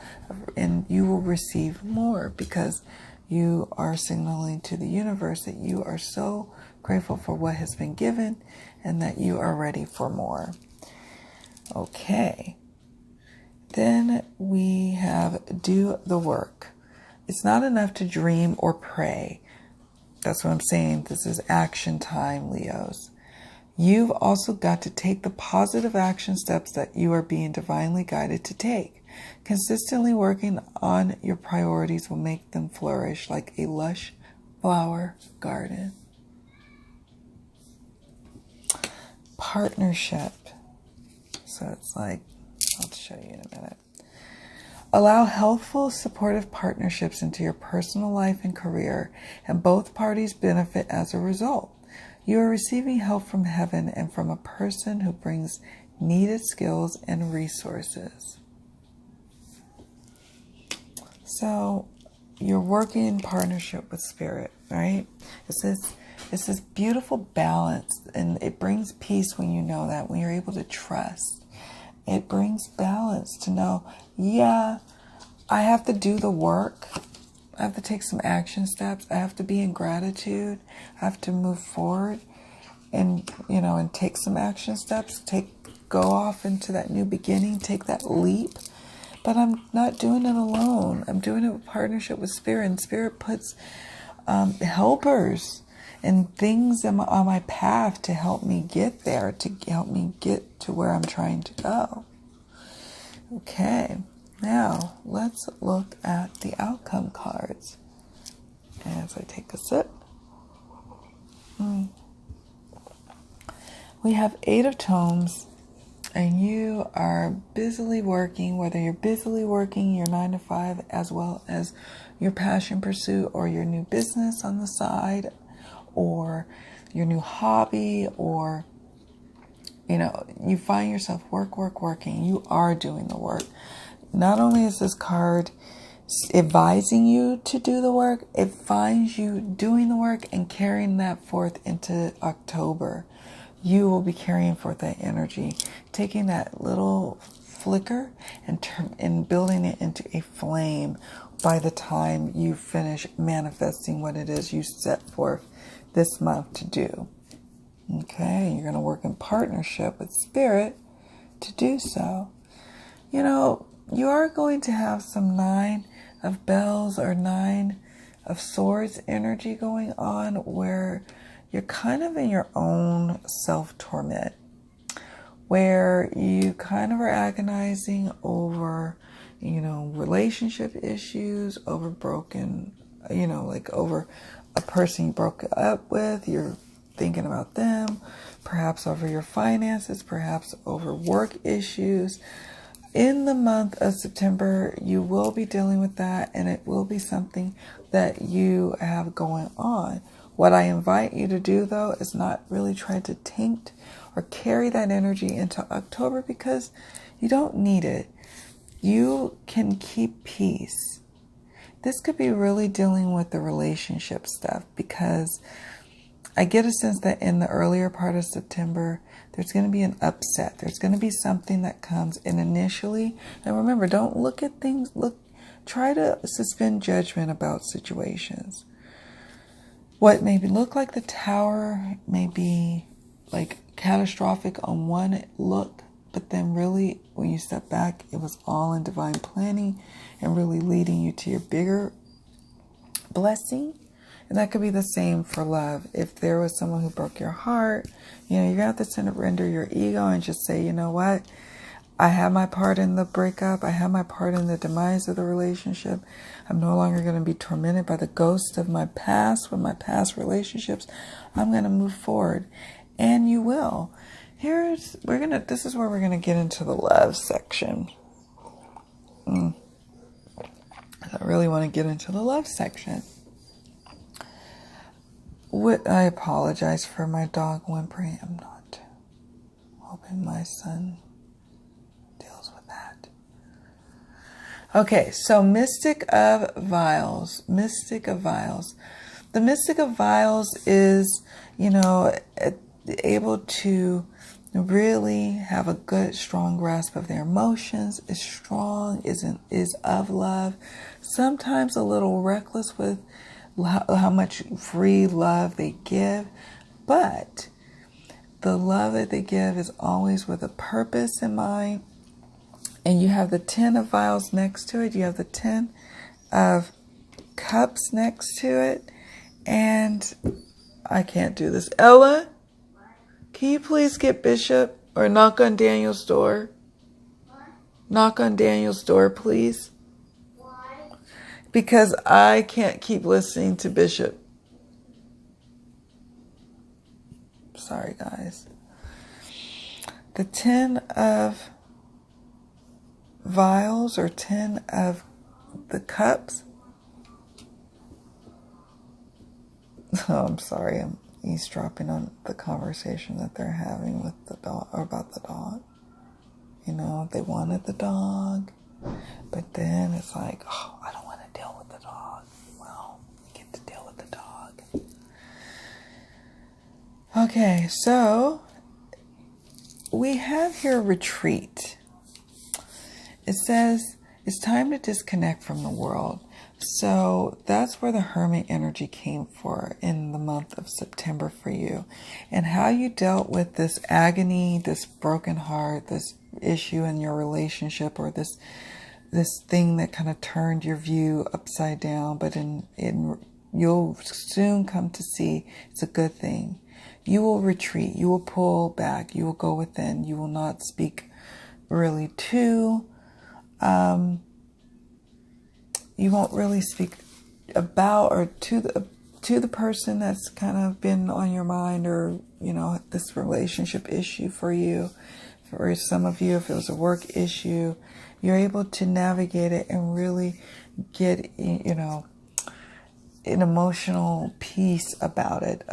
S1: and you will receive more because you are signaling to the universe that you are so grateful for what has been given and that you are ready for more. Okay. Then we have do the work. It's not enough to dream or pray. That's what I'm saying. This is action time, Leos. You've also got to take the positive action steps that you are being divinely guided to take. Consistently working on your priorities will make them flourish like a lush flower garden. Partnership. So it's like, I'll show you in a minute. Allow healthful, supportive partnerships into your personal life and career, and both parties benefit as a result. You are receiving help from heaven and from a person who brings needed skills and resources. So you're working in partnership with Spirit, right? It's this beautiful balance, and it brings peace when you know that, when you're able to trust. It brings balance to know, yeah, I have to do the work. I have to take some action steps. I have to be in gratitude. I have to move forward and, and take some action steps. Go off into that new beginning. Take that leap. But I'm not doing it alone. I'm doing it in partnership with Spirit. And Spirit puts helpers and things on my path to help me get there, to help me get to where I'm trying to go. Okay, now let's look at the outcome cards as I take a sip. We have 8 of Tomes, and you are busily working, whether you're busily working your 9 to 5 as well as your passion pursuit or your new business on the side, or your new hobby, or, you find yourself working. You are doing the work. Not only is this card advising you to do the work, it finds you doing the work and carrying that forth into October. You will be carrying forth that energy, taking that little flicker and building it into a flame by the time you finish manifesting what it is you set forth this month to do. Okay, you're going to work in partnership with Spirit to do so. You are going to have some 9 of bells or 9 of swords energy going on, where you're kind of in your own self-torment, where you kind of are agonizing over, relationship issues, over broken, over a person you broke up with. You're thinking about them, perhaps over your finances, perhaps over work issues. In the month of September, you will be dealing with that, and it will be something that you have going on. What I invite you to do, though, is not really try to taint or carry that energy into October, because you don't need it. You can keep peace. This could be really dealing with the relationship stuff, because I get a sense that in the earlier part of September, there's going to be an upset. There's going to be something that comes in initially. And remember, don't look at things. Try to suspend judgment about situations. What may look like the Tower may be like catastrophic on one look, but then really, when you step back, it was all in divine planning and really leading you to your bigger blessing. And that could be the same for love. If there was someone who broke your heart, you're going to have to surrender your ego and just say, you know what? I have my part in the breakup. I have my part in the demise of the relationship. I'm no longer going to be tormented by the ghost of my past, with my past relationships. I'm going to move forward. And you will. This is where we're going to get into the love section. I really want to get into the love section. I apologize for my dog whimpering. I'm not hoping my son deals with that. Okay, so Mystic of Vials. Mystic of Vials. The Mystic of Vials is, able to really have a good, strong grasp of their emotions, is strong, is of love, sometimes a little reckless with how much free love they give, but the love that they give is always with a purpose in mind. And you have the 10 of vials next to it. You have the 10 of cups next to it. And I can't do this. Ella, can you please get Bishop or knock on Daniel's door?
S2: What?
S1: Knock on Daniel's door, please.
S2: Why?
S1: Because I can't keep listening to Bishop. Sorry, guys. The 10 of vials or 10 of the cups. Oh, I'm sorry. I'm eavesdropping on the conversation that they're having with the dog, or about the dog. You know, they wanted the dog, but then it's like, oh, I don't want to deal with the dog. Well, you get to deal with the dog. Okay, so we have here retreat. It says it's time to disconnect from the world. So that's where the Hermit energy came for in the month of September for you. And how you dealt with this agony, this broken heart, this issue in your relationship, or this thing that kind of turned your view upside down. But you'll soon come to see it's a good thing. You will retreat. You will pull back. You will go within. You will not speak really to you won't really speak about or to the person that's kind of been on your mind, or, you know, this relationship issue for you. For some of you, if it was a work issue, you're able to navigate it and really get, you know, an emotional peace about it.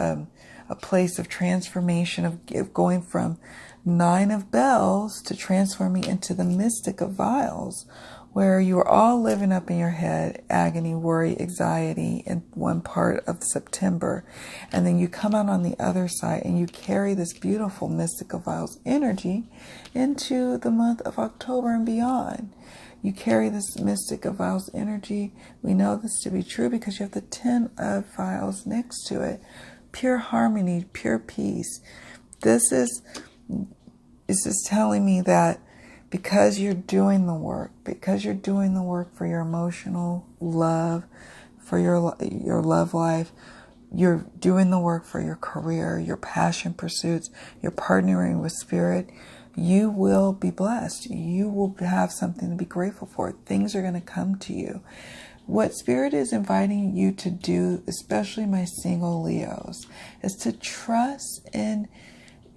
S1: A place of transformation, of going from 9 of bells to transforming into the mystic of vials, where you are all living up in your head, agony, worry, anxiety in one part of September. And then you come out on the other side and you carry this beautiful mystic of vials energy into the month of October and beyond. You carry this mystic of vials energy. We know this to be true because you have the 10 of vials next to it. Pure harmony, pure peace. This is telling me that because you're doing the work, for your emotional love, for your love life, you're doing the work for your career, your passion pursuits, you're partnering with spirit, you will be blessed. You will have something to be grateful for. Things are going to come to you. What Spirit is inviting you to do, especially my single Leos, is to trust and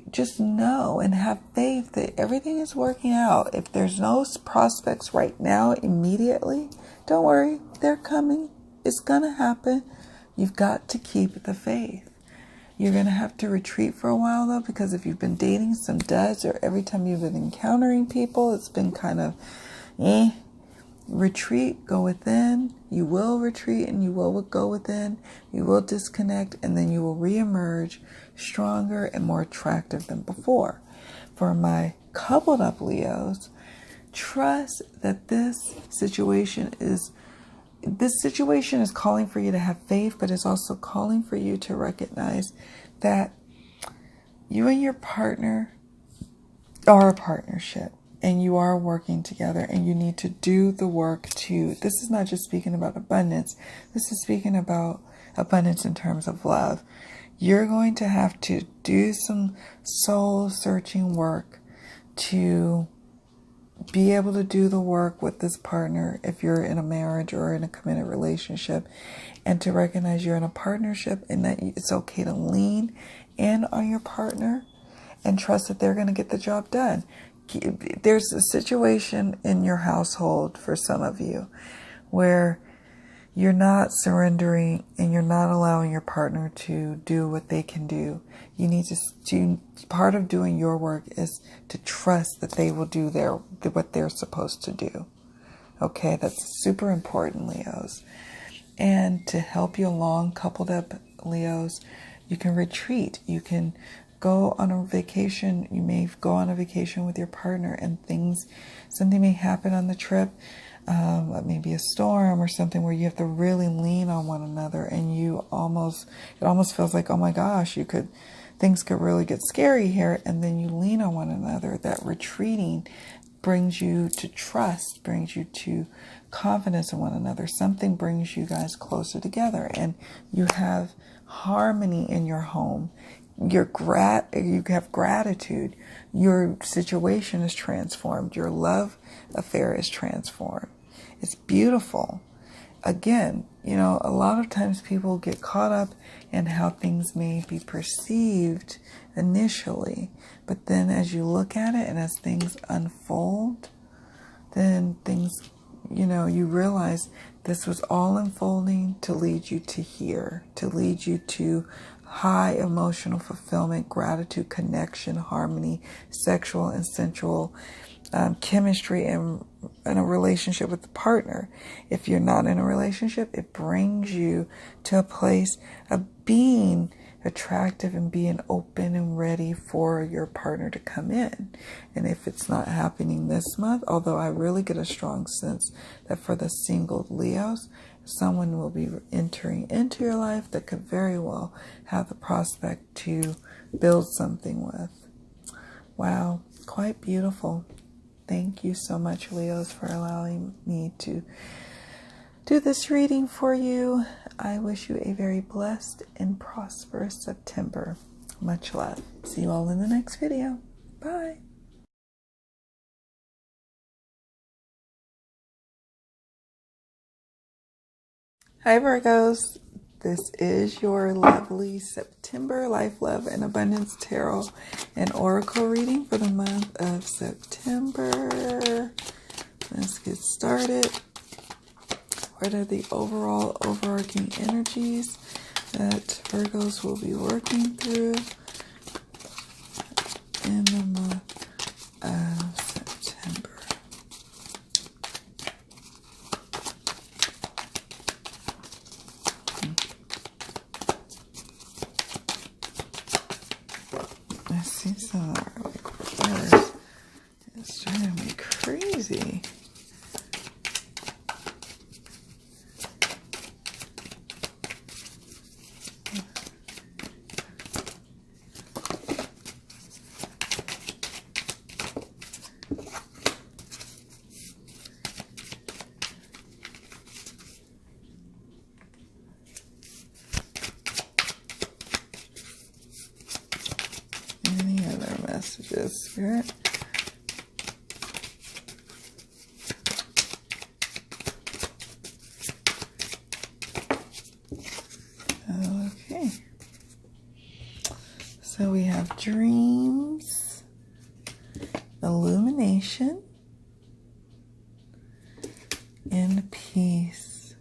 S1: just know and have faith that everything is working out. If there's no prospects right now, immediately, don't worry, they're coming. It's going to happen. You've got to keep the faith. You're going to have to retreat for a while, though, because if you've been dating some duds, or every time you've been encountering people, it's been kind of, retreat, go within. You will retreat and you will go within. You will disconnect, and then you will reemerge stronger and more attractive than before. For my coupled up Leos, trust that this situation is calling for you to have faith, but it's also calling for you to recognize that you and your partner are a partnership. And you are working together, and you need to do the work too. This is not just speaking about abundance. This is speaking about abundance in terms of love. You're going to have to do some soul searching work to be able to do the work with this partner if you're in a marriage or in a committed relationship, and to recognize you're in a partnership and that it's okay to lean in on your partner and trust that they're going to get the job done. There's a situation in your household for some of you where you're not surrendering and you're not allowing your partner to do what they can do. You need to part of doing your work is to trust that they will do what they're supposed to do. Okay, that's super important, Leos. And to help you along, coupled up Leos, you can retreat. You can go on a vacation. You may go on a vacation with your partner, and something may happen on the trip, maybe a storm or something where you have to really lean on one another, and it almost feels like, oh my gosh, you could things could really get scary here, and then you lean on one another. That retreating brings you to trust, brings you to confidence in one another. Something brings you guys closer together, and you have harmony in your home. You have gratitude. Your situation is transformed. Your love affair is transformed. It's beautiful. Again, you know, a lot of times people get caught up in how things may be perceived initially, but then as you look at it and as things unfold, then things, you know, you realize this was all unfolding to lead you to here, to lead you to high emotional fulfillment, gratitude, connection, harmony, sexual and sensual chemistry in a relationship with the partner. If you're not in a relationship, it brings you to a place of being attractive and being open and ready for your partner to come in. And if it's not happening this month, although I really get a strong sense that for the single Leos, someone will be entering into your life that could very well have the prospect to build something with. Wow, quite beautiful. Thank you so much, Leos, for allowing me to do this reading for you. I wish you a very blessed and prosperous September. Much love. See you all in the next video. Bye. Hi, Virgos. This is your lovely September Life, Love, and Abundance Tarot and Oracle reading for the month of September. Let's get started. What are the overall overarching energies that Virgos will be working through in the month of September? I see some like reverse. It's driving me crazy. Any other messages, Spirit? Okay. So we have dreams, illumination, and peace.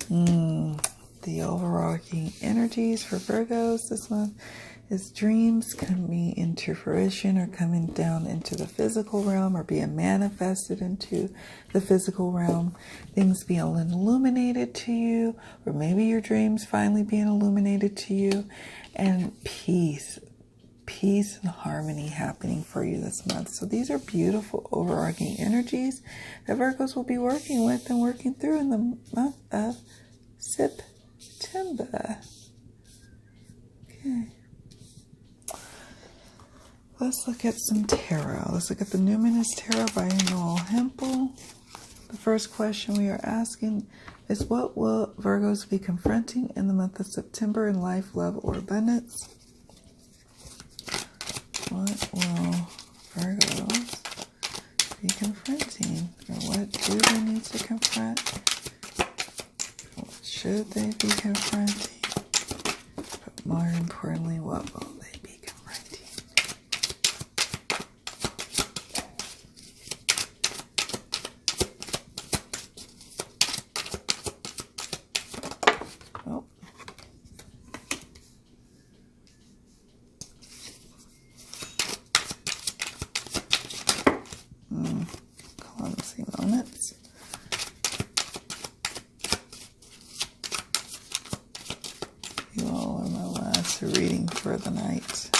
S1: The overarching energies for Virgos this month is dreams coming into fruition or coming down into the physical realm or being manifested into the physical realm. Things being illuminated to you, or maybe your dreams finally being illuminated to you. And peace and harmony happening for you this month. So these are beautiful overarching energies that Virgos will be working with and working through in the month of September. Okay. Let's look at some tarot. Let's look at the Numinous Tarot by Noel Hempel. The first question we are asking is, what will Virgos be confronting in the month of September in life, love, or abundance? What will Virgos be confronting? Or what do they need to confront? What should they be confronting? But more importantly, what will they be confronting? Oh. Clumsy moments. You all are my last reading for the night.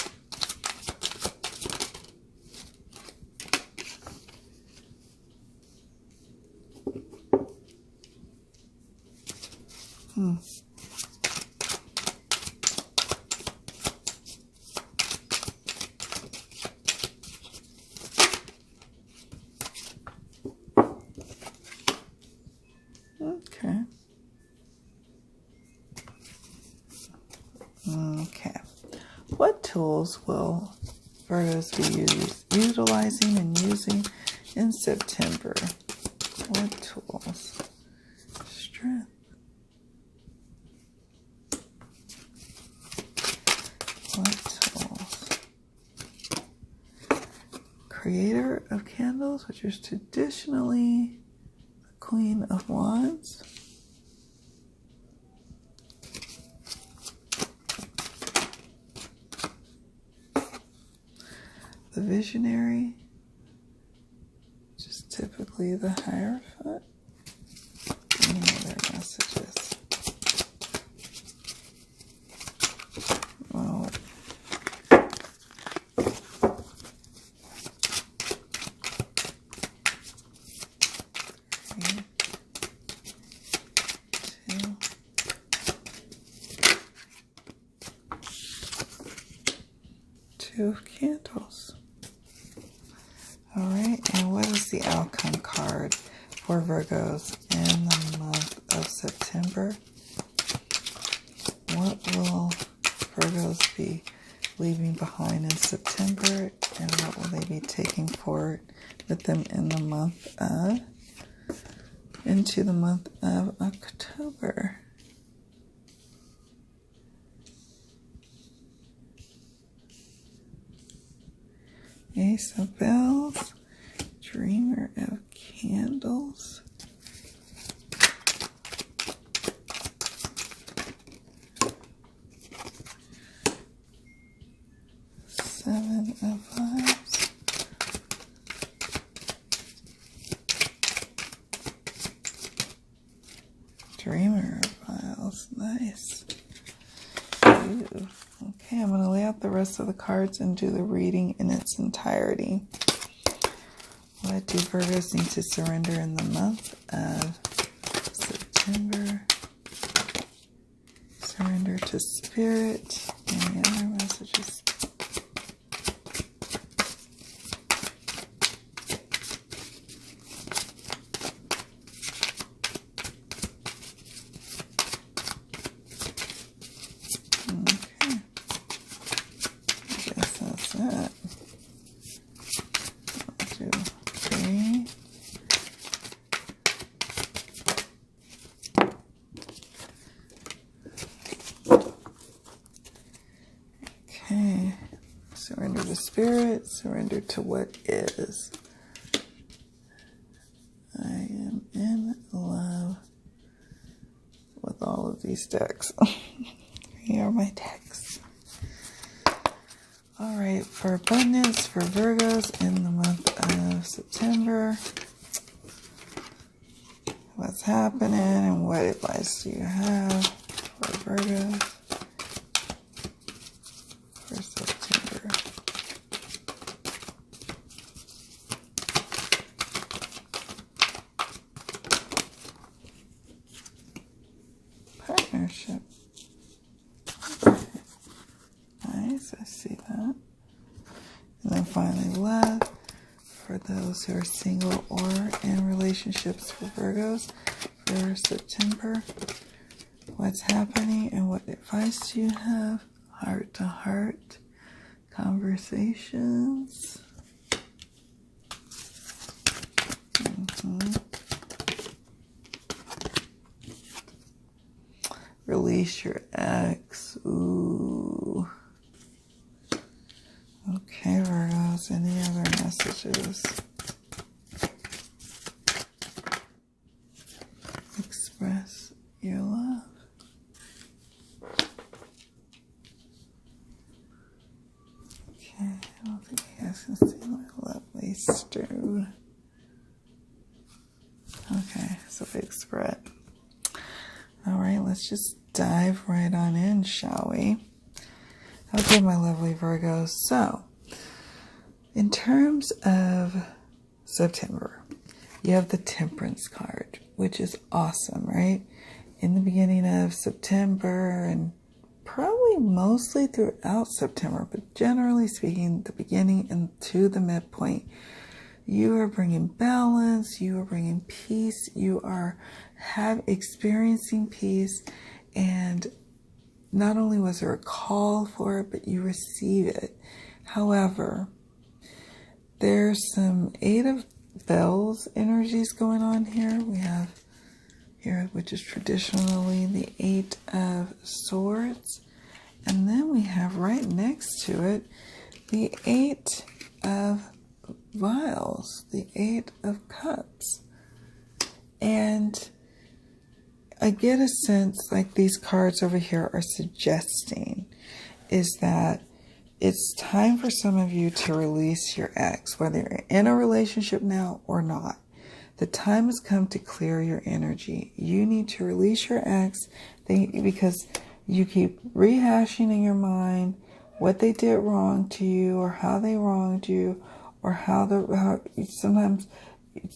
S1: tools will Virgos be utilizing and using in September? What tools? Strength. What tools? Creator of Candles, which is traditionally the Queen of Wands. The Visionary, which is typically the Hierophant. Any other messages? Well, 3, 2. Two of Candles. All right, and what is the outcome card for Virgos in the month of September? What will Virgos be leaving behind in September, and what will they be taking forward with them in the month of, into the month of October? Ace of Bells, Dreamer of Candles, Seven of Wands, Dreamer of Files, nice. Ooh. Okay, I'm going to lay out the rest of the cards and do the reading in its entirety. What do Virgos need to surrender in the month of September? Surrender to Spirit. Any other messages? That. 1, 2, 3. Okay. Surrender to Spirit. Surrender to what is. I am in love with all of these decks. Here are my decks. All right, for abundance for Virgos in the month of September, what's happening and what advice do you have for Virgos for September? Partnership. Nice, I see that. And then finally, love for those who are single or in relationships for Virgos for September. What's happening and what advice do you have? Heart to heart conversations. Release your ex. Ooh. Okay, Virgos, any other messages? Express your love. Okay, I don't think you guys can see my lovely stone. Okay, it's a big spread. All right, let's just dive right on in, shall we? Okay, my lovely Virgos. So, in terms of September, you have the Temperance card, which is awesome, right? In the beginning of September and probably mostly throughout September, but generally speaking, the beginning and to the midpoint, you are bringing balance, you are bringing peace, you are experiencing peace and not only was there a call for it, but you receive it. However, there's some Eight of Bells energies going on here. We have here, which is traditionally the Eight of Swords. And then we have right next to it the Eight of Vials, the Eight of Cups. And I get a sense like these cards over here are suggesting is that it's time for some of you to release your ex, whether you're in a relationship now or not. The time has come to clear your energy. You need to release your ex because you keep rehashing in your mind what they did wrong to you or how they wronged you or how sometimes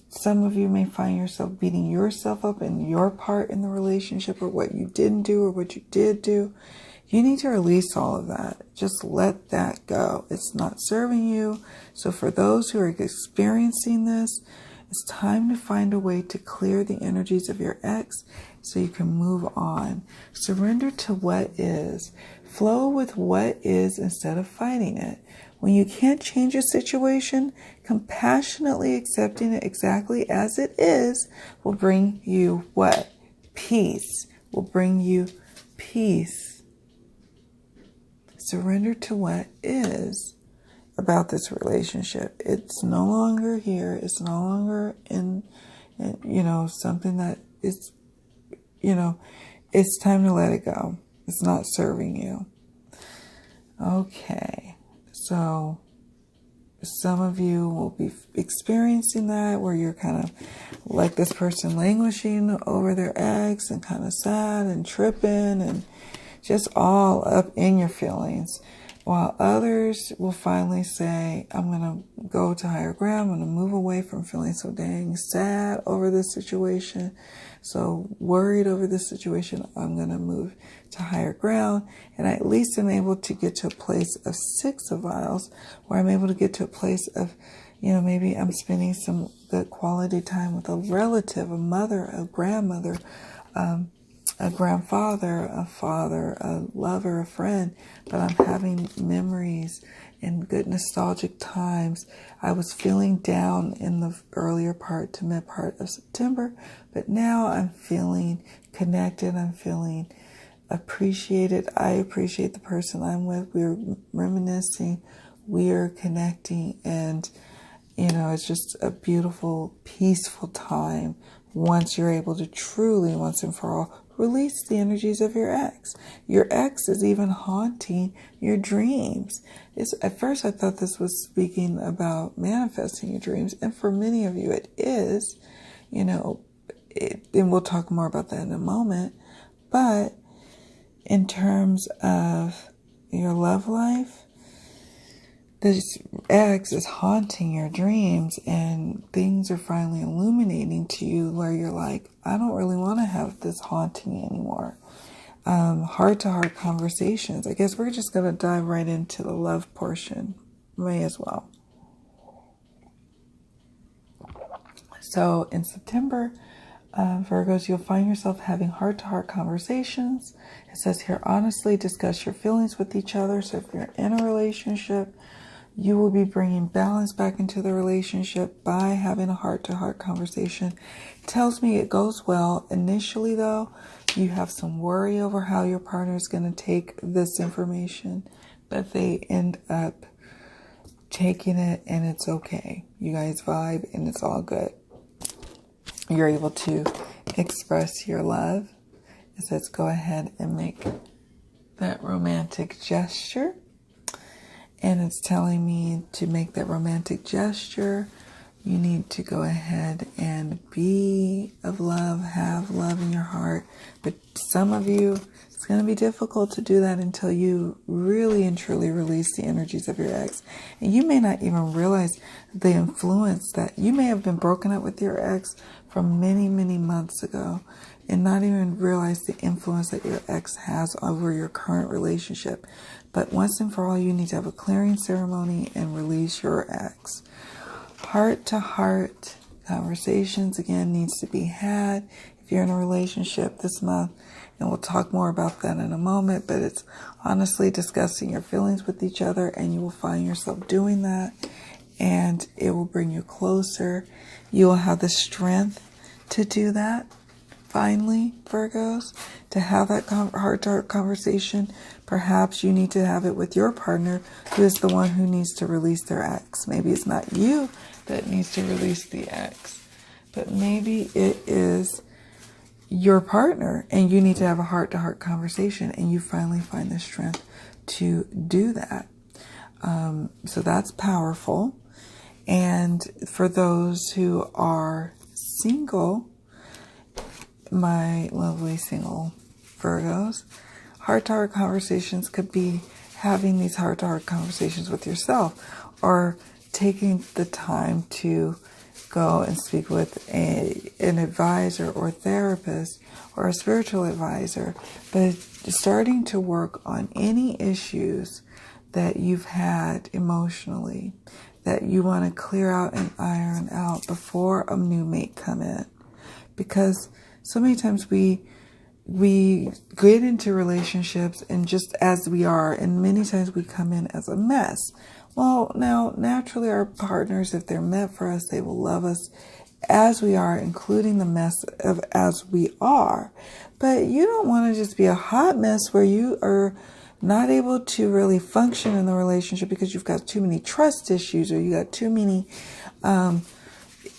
S1: some of you may find yourself beating yourself up in your part in the relationship or what you didn't do or what you did do. You need to release all of that. Just let that go. It's not serving you. So for those who are experiencing this, it's time to find a way to clear the energies of your ex so you can move on. Surrender to what is. Flow with what is instead of fighting it. When you can't change a situation, compassionately accepting it exactly as it is will bring you what? Peace. Will bring you peace. Surrender to what is about this relationship. It's no longer here. It's no longer in something that is, it's time to let it go. It's not serving you. Okay. So some of you will be experiencing that where you're kind of like this person languishing over their ex and kind of sad and tripping and just all up in your feelings. While others will finally say, I'm going to go to higher ground. I'm going to move away from feeling so dang sad over this situation, so worried over this situation. I'm going to move to higher ground. And I at least am able to get to a place of Six of Vials where I'm able to get to a place of, maybe I'm spending some good quality time with a relative, a mother, a grandmother, a grandfather, a father, a lover, a friend, but I'm having memories and good nostalgic times. I was feeling down in the earlier part to mid part of September, but now I'm feeling connected. I'm feeling appreciated. I appreciate the person I'm with. We're reminiscing, we're connecting, and it's just a beautiful, peaceful time once you're able to truly, once and for all, release the energies of your ex. Your ex is even haunting your dreams. At first I thought this was speaking about manifesting your dreams, and for many of you it is, and we'll talk more about that in a moment. But in terms of your love life, this ex is haunting your dreams and things are finally illuminating to you where you're like, I don't really want to have this haunting me anymore. Heart-to-heart conversations. I guess we're just going to dive right into the love portion. May as well. So in September, Virgos, you'll find yourself having heart-to-heart conversations. It says here, honestly discuss your feelings with each other. So if you're in a relationship, you will be bringing balance back into the relationship by having a heart-to-heart conversation. It tells me it goes well. Initially, though, you have some worry over how your partner is going to take this information, but they end up taking it and it's okay. You guys vibe and it's all good. You're able to express your love. It says go ahead and make that romantic gesture. And it's telling me to make that romantic gesture, you need to go ahead and be of love, have love in your heart. But some of you, it's going to be difficult to do that until you really and truly release the energies of your ex. And you may not even realize the influence that you may have been broken up with your ex from many, many months ago and not even realize the influence that your ex has over your current relationship. But once and for all, you need to have a clearing ceremony and release your ex. Heart-to-heart conversations, again, needs to be had. If if you're in a relationship this month, and we'll talk more about that in a moment, but it's honestly discussing your feelings with each other, and you will find yourself doing that, and it will bring you closer. You will have the strength to do that. Finally, Virgos, to have that heart-to-heart conversation. Perhaps you need to have it with your partner, who is the one who needs to release their ex. Maybe it's not you that needs to release the ex, but maybe it is your partner, and you need to have a heart-to-heart conversation, and you finally find the strength to do that. So that's powerful. And for those who are single, my lovely single Virgos, heart-to-heart conversations could be having these heart-to-heart conversations with yourself, or taking the time to go and speak with an advisor or therapist or a spiritual advisor, but starting to work on any issues that you've had emotionally that you want to clear out and iron out before a new mate come in. Because so many times we get into relationships and just as we are, and many times we come in as a mess. Well, now, naturally, our partners, if they're meant for us, they will love us as we are, including the mess of as we are. But you don't want to just be a hot mess where you are not able to really function in the relationship because you've got too many trust issues, or you got too many,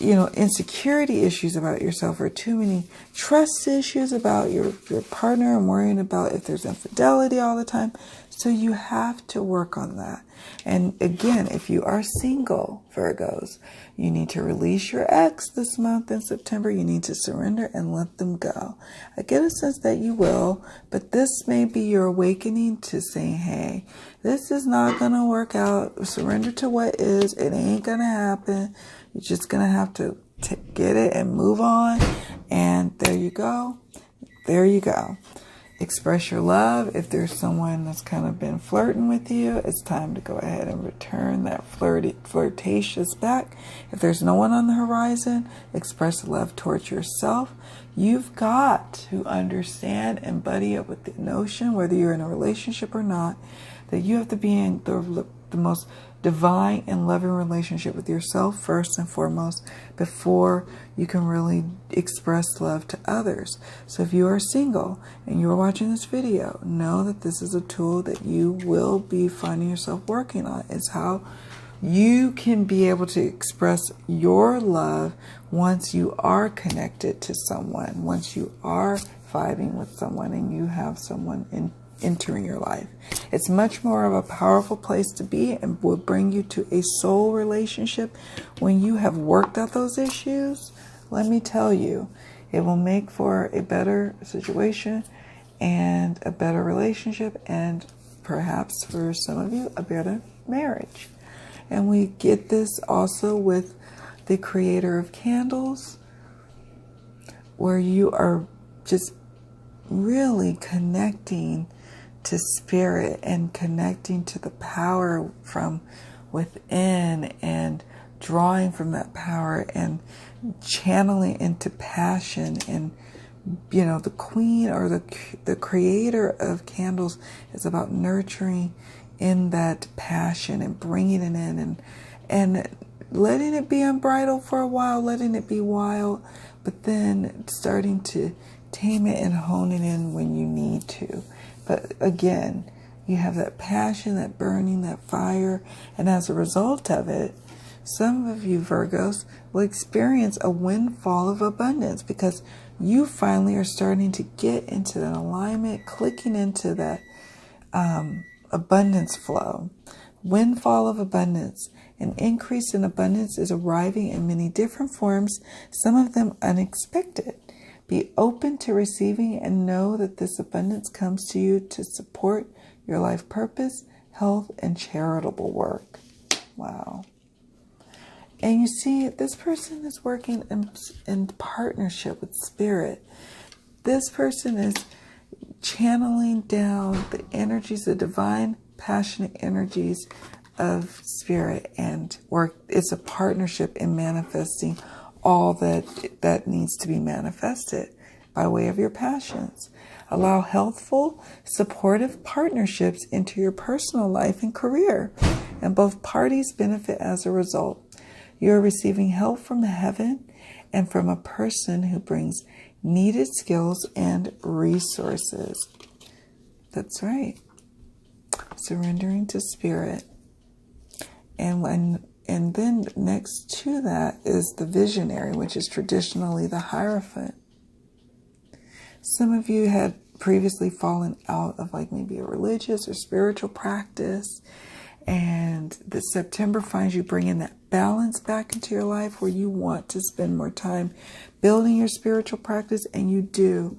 S1: insecurity issues about yourself, or too many trust issues about your partner, and worrying about if there's infidelity all the time. So you have to work on that. And again, if you are single, Virgos, you need to release your ex this month in September. You need to surrender and let them go. I get a sense that you will, but this may be your awakening to saying, hey, this is not going to work out. Surrender to what is. It ain't going to happen. You're just going to have to get it and move on. And there you go. There you go. Express your love. If there's someone that's kind of been flirting with you, it's time to go ahead and return that flirtatious back. If there's no one on the horizon, express love towards yourself. You've got to understand and buddy up with the notion, whether you're in a relationship or not, that you have to be in the most divine and loving relationship with yourself first and foremost before you can really express love to others. So if you are single and you're watching this video, know that this is a tool that you will be finding yourself working on. It's how you can be able to express your love once you are connected to someone, once you are vibing with someone and you have someone entering your life. It's much more of a powerful place to be, and will bring you to a soul relationship when you have worked out those issues. Let me tell you, it will make for a better situation and a better relationship, and perhaps for some of you, a better marriage. And we get this also with the creator of candles, where you are just really connecting to spirit and connecting to the power from within, and drawing from that power and channeling into passion. And the queen, or the creator of candles, is about nurturing in that passion and bringing it in, and letting it be unbridled for a while, letting it be wild, but then starting to tame it and hone it in when you need to. But again, you have that passion, that burning, that fire, and as a result of it, some of you Virgos will experience a windfall of abundance, because you finally are starting to get into that alignment, clicking into that abundance flow. Windfall of abundance. An increase in abundance is arriving in many different forms, some of them unexpected. Be open to receiving, and know that this abundance comes to you to support your life purpose, health, and charitable work. Wow. And you see, this person is working in partnership with spirit. This person is channeling down the energies, the divine, passionate energies of spirit, and work. It's a partnership in manifesting all that needs to be manifested. by way of your passions. Allow healthful, supportive partnerships into your personal life and career, and both parties benefit as a result. You are receiving help from heaven and from a person who brings needed skills and resources. That's right. Surrendering to spirit. And then next to that is the visionary, which is traditionally the Hierophant. Some of you had previously fallen out of like maybe a religious or spiritual practice, and this September finds you bringing that balance back into your life where you want to spend more time building your spiritual practice, and you do.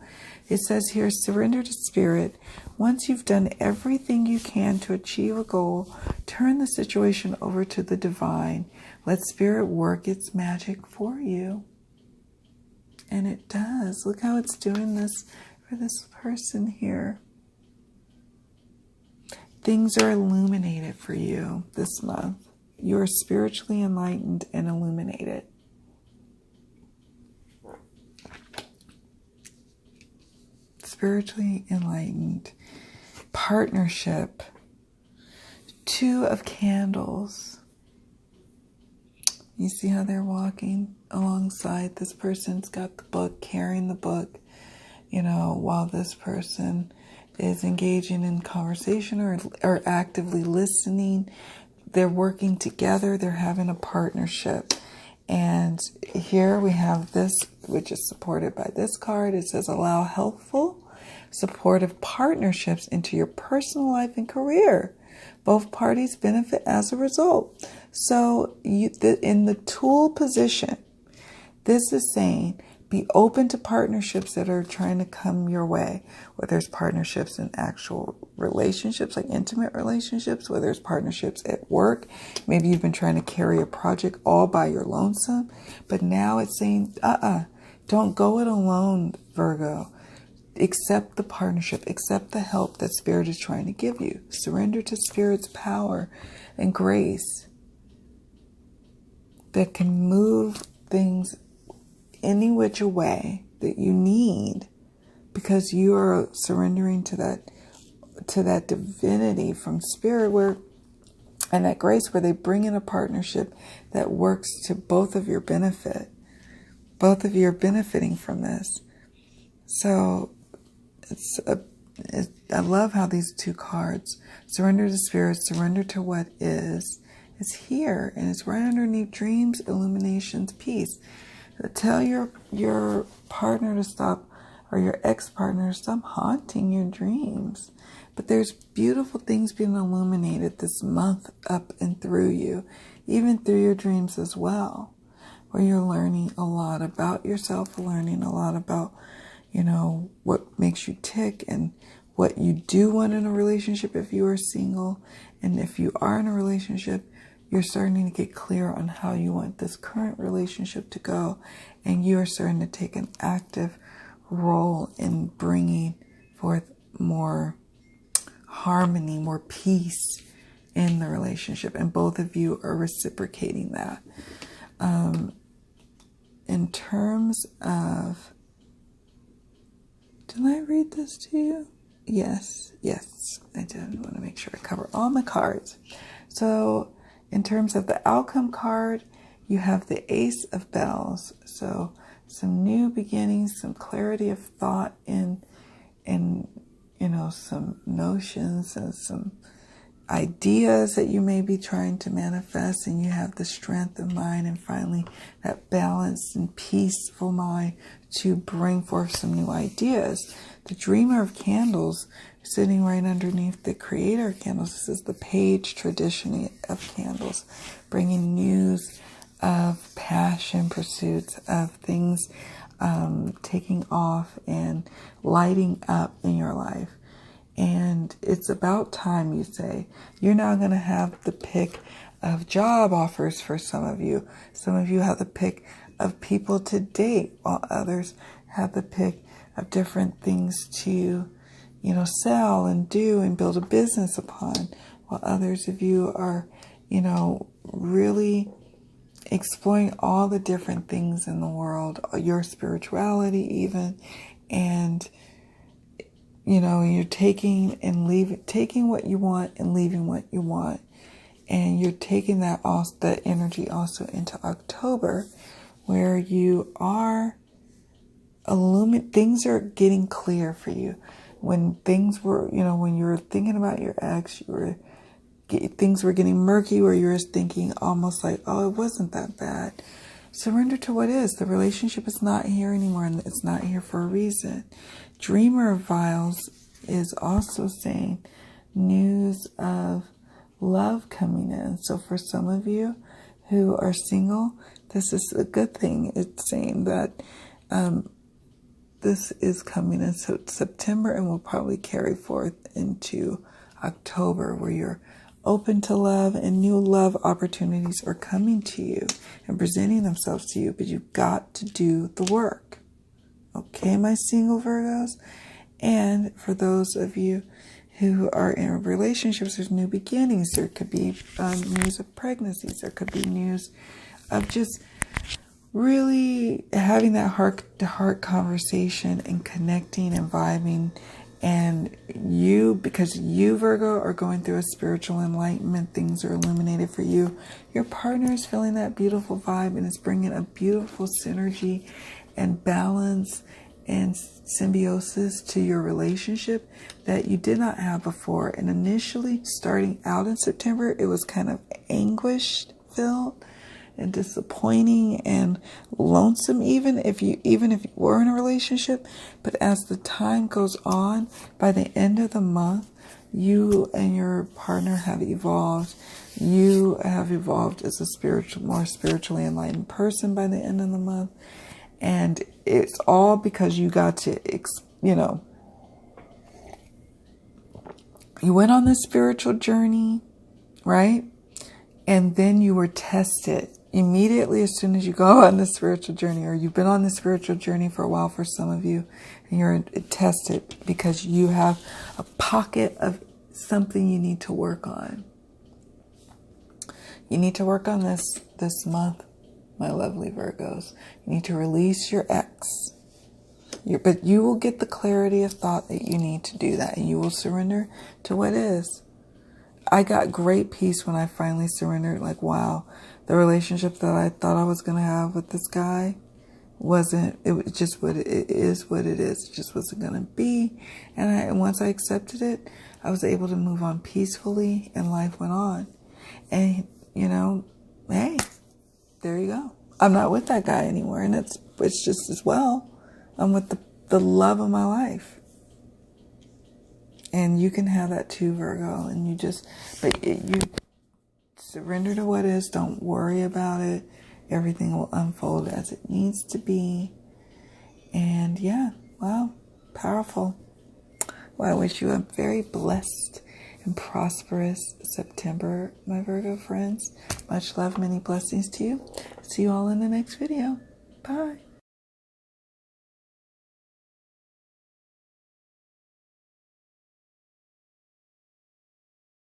S1: It says here, surrender to spirit. Once you've done everything you can to achieve a goal, turn the situation over to the divine. Let spirit work its magic for you. And it does. Look how it's doing this for this person here. Things are illuminated for you this month. You are spiritually enlightened and illuminated. Spiritually enlightened. Partnership. 2 of candles. You see how they're walking alongside. This person's got the book, carrying the book, while this person is engaging in conversation or actively listening. They're working together. They're having a partnership. And here we have this, which is supported by this card. It says, allow helpful, supportive partnerships into your personal life and career. Both parties benefit as a result. So in the tool position, this is saying, be open to partnerships that are trying to come your way, whether it's partnerships in actual relationships, like intimate relationships, whether it's partnerships at work. Maybe you've been trying to carry a project all by your lonesome, but now it's saying, don't go it alone, Virgo. Accept the partnership, accept the help that Spirit is trying to give you. Surrender to Spirit's power and grace that can move things any which way that you need, because you are surrendering to that divinity from Spirit and that grace where they bring in a partnership that works to both of your benefit. Both of you are benefiting from this. So I love how these 2 cards, surrender to Spirit, surrender to what is here, and it's right underneath dreams, illuminations, peace. Tell your partner to stop, or your ex-partner to stop haunting your dreams. But there's beautiful things being illuminated this month up and through you, even through your dreams as well, where you're learning a lot about yourself, learning a lot about, what makes you tick and what you do want in a relationship if you are single. And if you are in a relationship, you're starting to get clear on how you want this current relationship to go. And you are starting to take an active role in bringing forth more harmony, more peace in the relationship. And both of you are reciprocating that. In terms of, did I read this to you? Yes, I did. I want to make sure I cover all my cards. So in terms of the outcome card, you have the Ace of Bells. So some new beginnings, some clarity of thought in some notions and some ideas that you may be trying to manifest, and you have the strength of mind and finally that balanced and peaceful mind to bring forth some new ideas. The Dreamer of Candles, sitting right underneath the Creator of Candles, this is the Page tradition of candles, bringing news of passion pursuits, of things taking off and lighting up in your life. And it's about time, you say. You're now going to have the pick of job offers for some of you. Some of you have the pick of people to date, while others have the pick of different things to, sell and do and build a business upon, while others of you are, really exploring all the different things in the world, your spirituality even, and you're taking what you want and leaving what you want. And you're taking that energy also into October, where you are things are getting clear for you. When things were, when you were thinking about your ex, things were getting murky, where you were thinking almost like, oh, it wasn't that bad. Surrender to what is. The relationship is not here anymore, and it's not here for a reason. Dreamer of Vials is also saying news of love coming in. So for some of you who are single, this is a good thing. It's saying that this is coming in September and will probably carry forth into October, where you're open to love and new love opportunities are coming to you and presenting themselves to you, but you've got to do the work. Okay, my single Virgos? And for those of you who are in relationships, there's new beginnings. There could be news of pregnancies. There could be news of just really having that heart-to-heart conversation and connecting and vibing. And because you, Virgo, are going through a spiritual enlightenment, things are illuminated for you. Your partner is feeling that beautiful vibe, and it's bringing a beautiful synergy and balance and symbiosis to your relationship that you did not have before. And initially, starting out in September, it was kind of anguish filled and disappointing and lonesome, even if you were in a relationship. But as the time goes on, by the end of the month, you and your partner have evolved. You have evolved as a more spiritually enlightened person by the end of the month. And it's all because you got to, you went on this spiritual journey, right? And then you were tested immediately as soon as you go on the spiritual journey, or you've been on the spiritual journey for a while for some of you, and you're tested because you have a pocket of something you need to work on. You need to work on this month, my lovely Virgos. You need to release your ex. But you will get the clarity of thought that you need to do that, and you will surrender to what is. I got great peace when I finally surrendered. Like, wow, the relationship that I thought I was going to have with this guy wasn't, it was just what it is, It just wasn't going to be. And once I accepted it, I was able to move on peacefully, and life went on. And, hey, there you go. I'm not with that guy anymore, and it's just as well. I'm with the love of my life. And you can have that too, Virgo. And you surrender to what is. Don't worry about it. Everything will unfold as it needs to be. And yeah, wow, powerful. Well, I wish you a very blessed and prosperous September, my Virgo friends. Much love, many blessings to you. See you all in the next video. Bye.